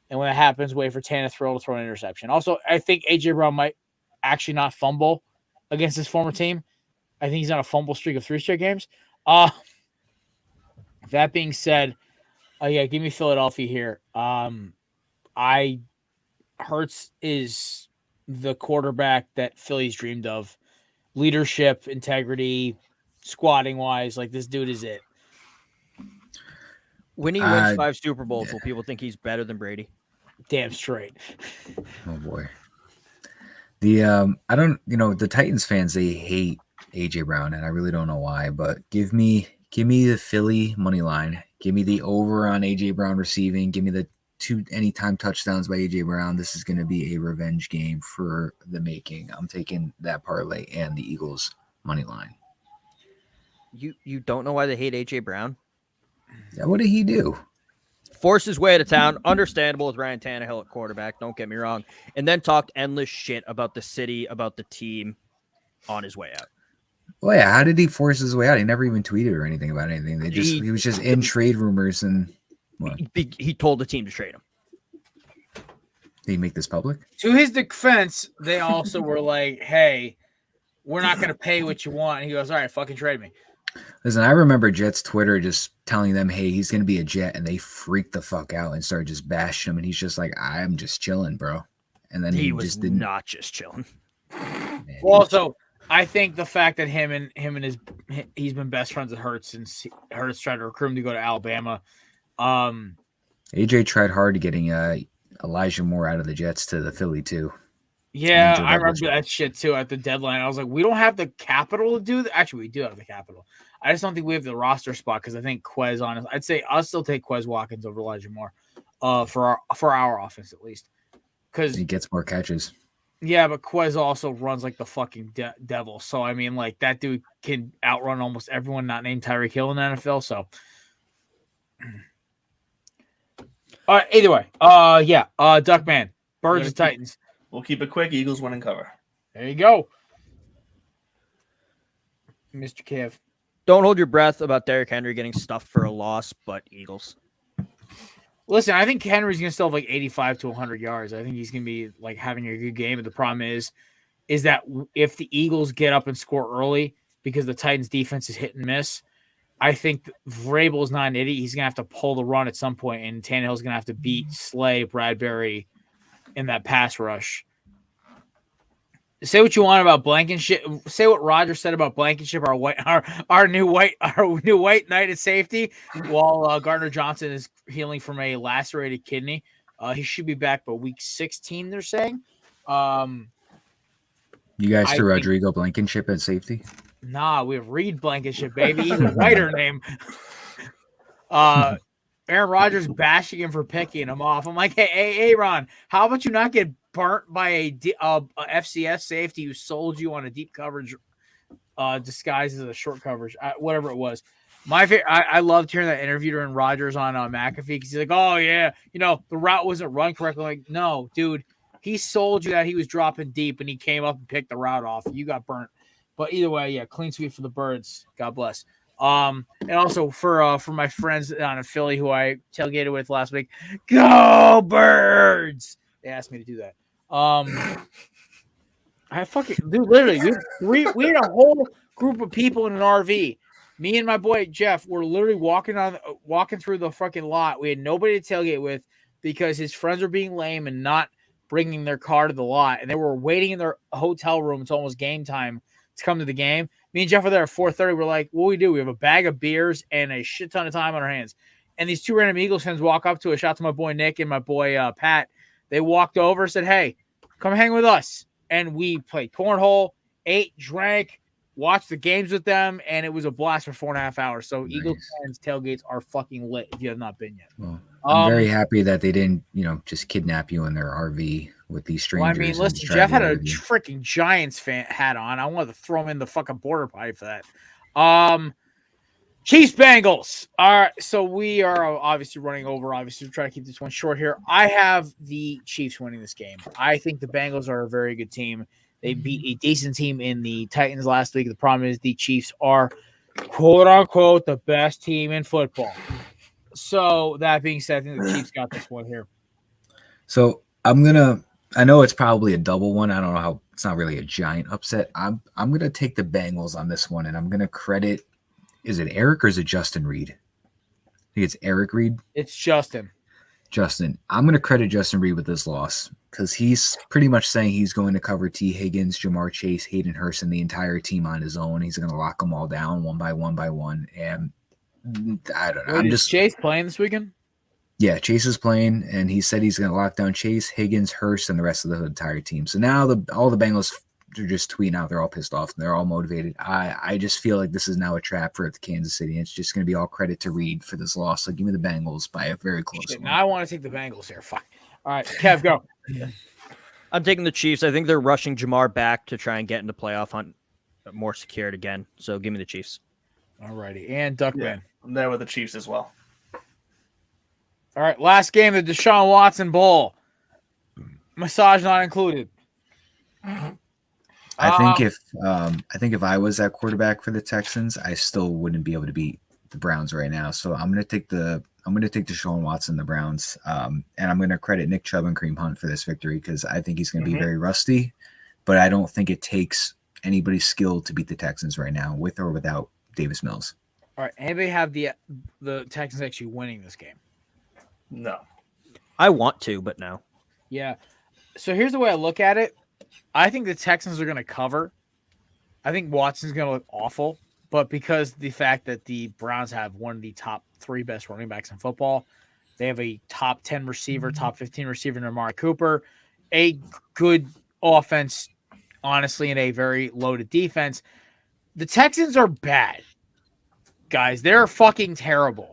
Speaker 1: And when that happens, wait for Tanner Thrill to throw an interception. Also, I think A.J. Brown might actually not fumble against his former team. I think he's on a fumble streak of 3 straight games. That being said, give me Philadelphia here. Hurts is the quarterback that Philly's dreamed of. Leadership, integrity, squatting wise, like this dude is it.
Speaker 4: When he wins 5 Super Bowls, will people think he's better than Brady?
Speaker 1: Damn straight.
Speaker 3: Oh boy. The Titans fans, they hate AJ Brown, and I really don't know why, but give me the Philly money line. Give me the over on AJ Brown receiving. Give me the 2 anytime touchdowns by AJ Brown. This is going to be a revenge game for the making. I'm taking that parlay and the Eagles money line.
Speaker 4: You don't know why they hate AJ Brown?
Speaker 3: Yeah, what did he do?
Speaker 4: Forced his way out of town. Understandable with Ryan Tannehill at quarterback. Don't get me wrong. And then talked endless shit about the city, about the team on his way out.
Speaker 3: Well, yeah. How did he force his way out? He never even tweeted or anything about anything. He was just in trade rumors and what?
Speaker 4: He told the team to trade him.
Speaker 3: Did he make this public?
Speaker 1: To his defense, they also were like, hey, we're not going to pay what you want. And he goes, all right, fucking trade me.
Speaker 3: Listen, I remember Jets Twitter just telling them, hey, he's going to be a Jet, and they freaked the fuck out and started just bashing him, and he's just like, I'm just chilling, bro. And then he
Speaker 4: was
Speaker 3: just didn't.
Speaker 4: Not just chilling.
Speaker 3: Man,
Speaker 1: well, also, I think the fact that he's been best friends with Hurts since Hurts tried to recruit him to go to Alabama.
Speaker 3: AJ tried hard to getting Elijah Moore out of the Jets to the Philly, too.
Speaker 1: Yeah, I remember that shit too at the deadline. I was like, we don't have the capital to do that. Actually, we do have the capital. I just don't think we have the roster spot because I think Quez on us. I'd say I'll still take Quez Watkins over Elijah Moore for our offense at least. Because
Speaker 3: he gets more catches.
Speaker 1: Yeah, but Quez also runs like the fucking devil. So, I mean, like that dude can outrun almost everyone not named Tyreek Hill in the NFL. So, all right, either way. Duckman, Birds of Titans.
Speaker 2: We'll keep it quick. Eagles win and cover.
Speaker 1: There you go. Mr. Kev.
Speaker 4: Don't hold your breath about Derrick Henry getting stuffed for a loss, but Eagles.
Speaker 1: Listen, I think Henry's going to still have like 85 to 100 yards. I think he's going to be like having a good game. But the problem is that if the Eagles get up and score early because the Titans defense is hit and miss, I think Vrabel's not an idiot. He's going to have to pull the run at some point, and Tannehill's going to have to beat Slay, Bradbury in that pass rush. Say what you want about Blankenship. Say what Roger said about Blankenship, our new white knight at safety, while Gardner Johnson is healing from a lacerated kidney. He should be back by week 16. They're saying.
Speaker 3: You guys threw Rodrigo Blankenship at safety?
Speaker 1: Nah, we have Reed Blankenship, baby. Even whiter name. Aaron Rodgers bashing him for picking him off. I'm like, hey, Ron, how about you not get burnt by a FCS safety who sold you on a deep coverage disguised as a short coverage, whatever it was. My favorite, I loved hearing that interview during Rodgers on McAfee because he's like, oh, yeah, the route wasn't run correctly. I'm like, no, dude, he sold you that he was dropping deep and he came up and picked the route off. You got burnt. But either way, yeah, clean sweep for the Birds. God bless. And also for my friends down in Philly who I tailgated with last week, go Birds! They asked me to do that. I fucking dude, literally, we had a whole group of people in an RV. Me and my boy Jeff were literally walking through the fucking lot. We had nobody to tailgate with because his friends were being lame and not bringing their car to the lot, and they were waiting in their hotel room until almost game time to come to the game. Me and Jeff were there at 4:30. We're like, what do we do? We have a bag of beers and a shit ton of time on our hands. And these two random Eagles fans walk up to us. Shout out to my boy Nick and my boy Pat. They walked over and said, hey, come hang with us. And we played cornhole, ate, drank, watched the games with them, and it was a blast for 4.5 hours. So nice. Eagles fans tailgates are fucking lit if you have not been yet.
Speaker 3: Well, I'm very happy that they didn't, just kidnap you in their RV with these strangers.
Speaker 1: Well, I mean, listen, Jeff had a freaking Giants hat on. I wanted to throw him in the fucking border potty for that. Chiefs Bengals. All right, so we are obviously running over. Obviously, we're trying to keep this one short here. I have the Chiefs winning this game. I think the Bengals are a very good team. They beat a decent team in the Titans last week. The problem is the Chiefs are, quote unquote, the best team in football. So that being said, I think the Chiefs got this one here.
Speaker 3: So I know it's probably a double one. I don't know how it's not really a giant upset. I'm gonna take the Bengals on this one, and I'm gonna credit. Is it Eric or is it Justin Reed? I think it's Eric Reed.
Speaker 1: It's Justin.
Speaker 3: I'm going to credit Justin Reed with this loss because he's pretty much saying he's going to cover T. Higgins, Jamar Chase, Hayden Hurst, and the entire team on his own. He's going to lock them all down one by one. And I don't know.
Speaker 1: Is Chase playing this weekend?
Speaker 3: Yeah, Chase is playing, and he said he's going to lock down Chase, Higgins, Hurst, and the rest of the entire team. So now all the Bengals are just tweeting out. They're all pissed off, and they're all motivated. I just feel like this is now a trap for Kansas City. It's just going to be all credit to Reed for this loss. So give me the Bengals by a very close one.
Speaker 1: Now I want to take the Bengals here. Fuck. All right, Kev, go.
Speaker 4: I'm taking the Chiefs. I think they're rushing Jamar back to try and get into playoff hunt more secured again. So give me the Chiefs.
Speaker 1: All righty. And Duckman.
Speaker 2: Yeah, I'm there with the Chiefs as well.
Speaker 1: All right, last game, the Deshaun Watson Bowl. Massage not included.
Speaker 3: I think if I was that quarterback for the Texans, I still wouldn't be able to beat the Browns right now. So I'm gonna take Deshaun Watson, the Browns, and I'm gonna credit Nick Chubb and Kareem Hunt for this victory because I think he's gonna be very rusty, but I don't think it takes anybody's skill to beat the Texans right now, with or without Davis Mills.
Speaker 1: All right, anybody have the Texans actually winning this game?
Speaker 2: No,
Speaker 4: I want to, but no.
Speaker 1: Yeah. So here's the way I look at it. I think the Texans are going to cover. I think Watson's going to look awful, but because the fact that the Browns have one of the top 3 best running backs in football, they have a top 10 receiver, top 15 receiver in Amari Cooper, a good offense, honestly, and a very loaded defense. The Texans are bad, guys. They're fucking terrible.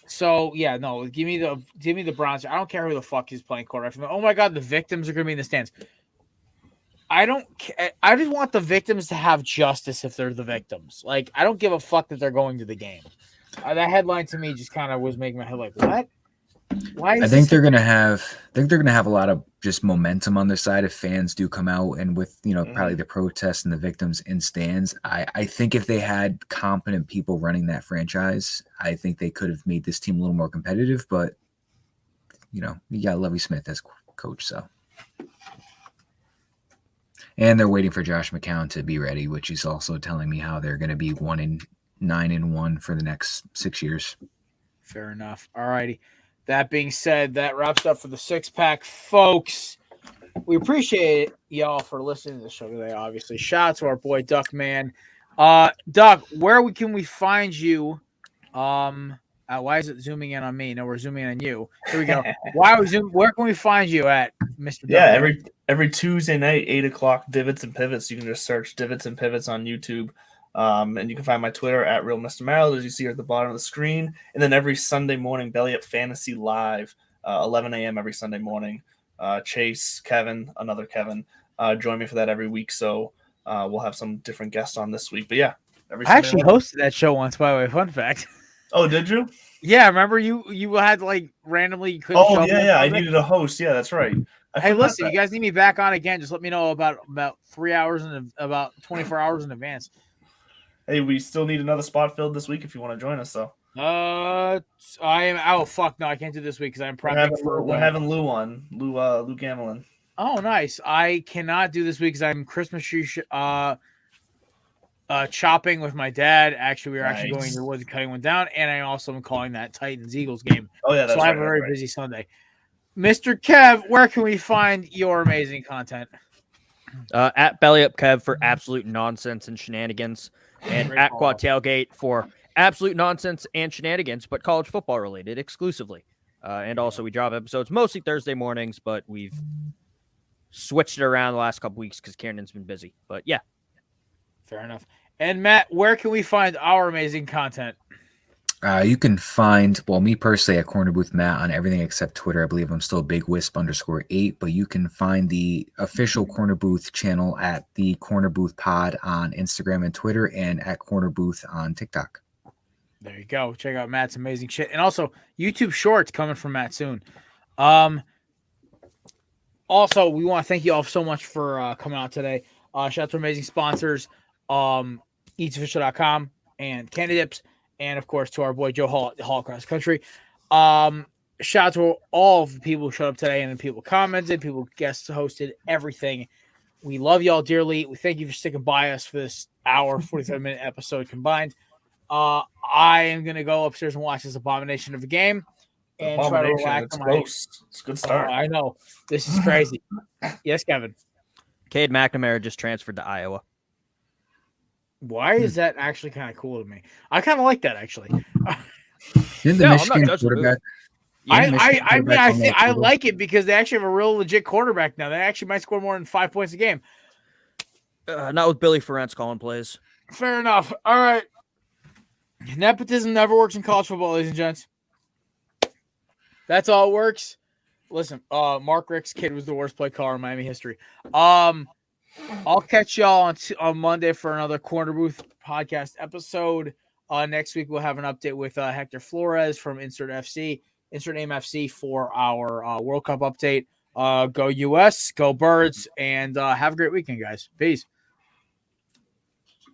Speaker 1: So yeah, no, give me the Browns. I don't care who the fuck is playing quarterback. Oh my god, the victims are going to be in the stands. I don't care. I just want the victims to have justice if they're the victims. Like, I don't give a fuck that they're going to the game. That headline to me just kind of was making my head like, what? Why is
Speaker 3: I think
Speaker 1: this
Speaker 3: they're gonna have. I think they're gonna have a lot of just momentum on their side if fans do come out, and with probably the protests and the victims in stands. I think if they had competent people running that franchise, I think they could have made this team a little more competitive. But you got Lovie Smith as coach, so. And they're waiting for Josh McCown to be ready, which is also telling me how they're going to be 1-9-1 for the next 6 years.
Speaker 1: Fair enough. All righty. That being said, that wraps up for the six-pack, folks. We appreciate y'all for listening to the show today, obviously. Shout out to our boy Duckman. Duck, where can we find you? Why is it zooming in on me? No, we're zooming in on you. Here we go. Where can we find you at, Mr.
Speaker 2: Yeah,
Speaker 1: Duckman?
Speaker 2: every Tuesday night, 8:00, Divots and Pivots. You can just search Divots and Pivots on YouTube. And you can find my Twitter at Real Mr. Merrill, as you see at the bottom of the screen. And then every Sunday morning, Belly Up Fantasy Live, 11 a.m. every Sunday morning. Chase, Kevin, another Kevin, join me for that every week. So we'll have some different guests on this week. But yeah,
Speaker 1: I actually hosted that show once, by the way. Fun fact.
Speaker 2: Oh, did you?
Speaker 1: Yeah, remember you had like randomly you couldn't show
Speaker 2: Oh,
Speaker 1: up
Speaker 2: yeah. I
Speaker 1: on it?
Speaker 2: needed a host. Yeah, that's right.
Speaker 1: Hey, listen, you guys need me back on again. Just let me know about 3 hours and about 24 hours in advance.
Speaker 2: Hey, we still need another spot filled this week if you want to join us, though.
Speaker 1: I am. Oh fuck, no, I can't do this week because I'm prepping
Speaker 2: We're having Lou on. Lou Gamelin.
Speaker 1: Oh, nice. I cannot do this week because I'm Christmas tree chopping with my dad. Actually, we were actually going to the woods and cutting one down, and I also am calling that Titans-Eagles game.
Speaker 2: Oh yeah, that's
Speaker 1: so I have a very busy Sunday. Mr. Kev, where can we find your amazing content?
Speaker 4: At Belly Up Kev for absolute nonsense and shenanigans, and at Quad Tailgate for absolute nonsense and shenanigans, but college football related exclusively. And also we drop episodes mostly Thursday mornings, but we've switched it around the last couple weeks because Kieran's been busy. But yeah.
Speaker 1: Fair enough. And Matt, where can we find our amazing content?
Speaker 3: You can find, me personally at Corner Booth Matt on everything except Twitter. I believe I'm still Big Wisp _8, but you can find the official Corner Booth channel at the Corner Booth Pod on Instagram and Twitter, and at Corner Booth on TikTok.
Speaker 1: There you go. Check out Matt's amazing shit. And also YouTube Shorts coming from Matt soon. Also, we want to thank you all so much for coming out today. Shout out to amazing sponsors, eatsofficial.com and Candy Dips, and of course to our boy Joe Hall across the country. Shout out to all of the people who showed up today and the people commented, people guest hosted, everything. We love y'all dearly. We thank you for sticking by us for this hour, 45-minute episode combined. I am going to go upstairs and watch this abomination of a game and try to relax.
Speaker 2: It's close. It's a good start.
Speaker 1: I know. This is crazy. Yes, Kevin.
Speaker 4: Cade McNamara just transferred to Iowa.
Speaker 1: Why is that actually kind of cool to me? I kind of like that, actually.
Speaker 3: Didn't the Michigan quarterback...
Speaker 1: I like it because they actually have a real legit quarterback now. They actually might score more than 5 points a game.
Speaker 4: Not with Billy Ferentz calling plays.
Speaker 1: Fair enough. All right. Nepotism never works in college football, ladies and gents. That's all it works. Listen, Mark Richt's kid was the worst play caller in Miami history. I'll catch y'all on Monday for another Corner Booth podcast episode. Next week we'll have an update with Hector Flores from Insert Name FC for our World Cup update. Go US, go Birds, and have a great weekend, guys. Peace.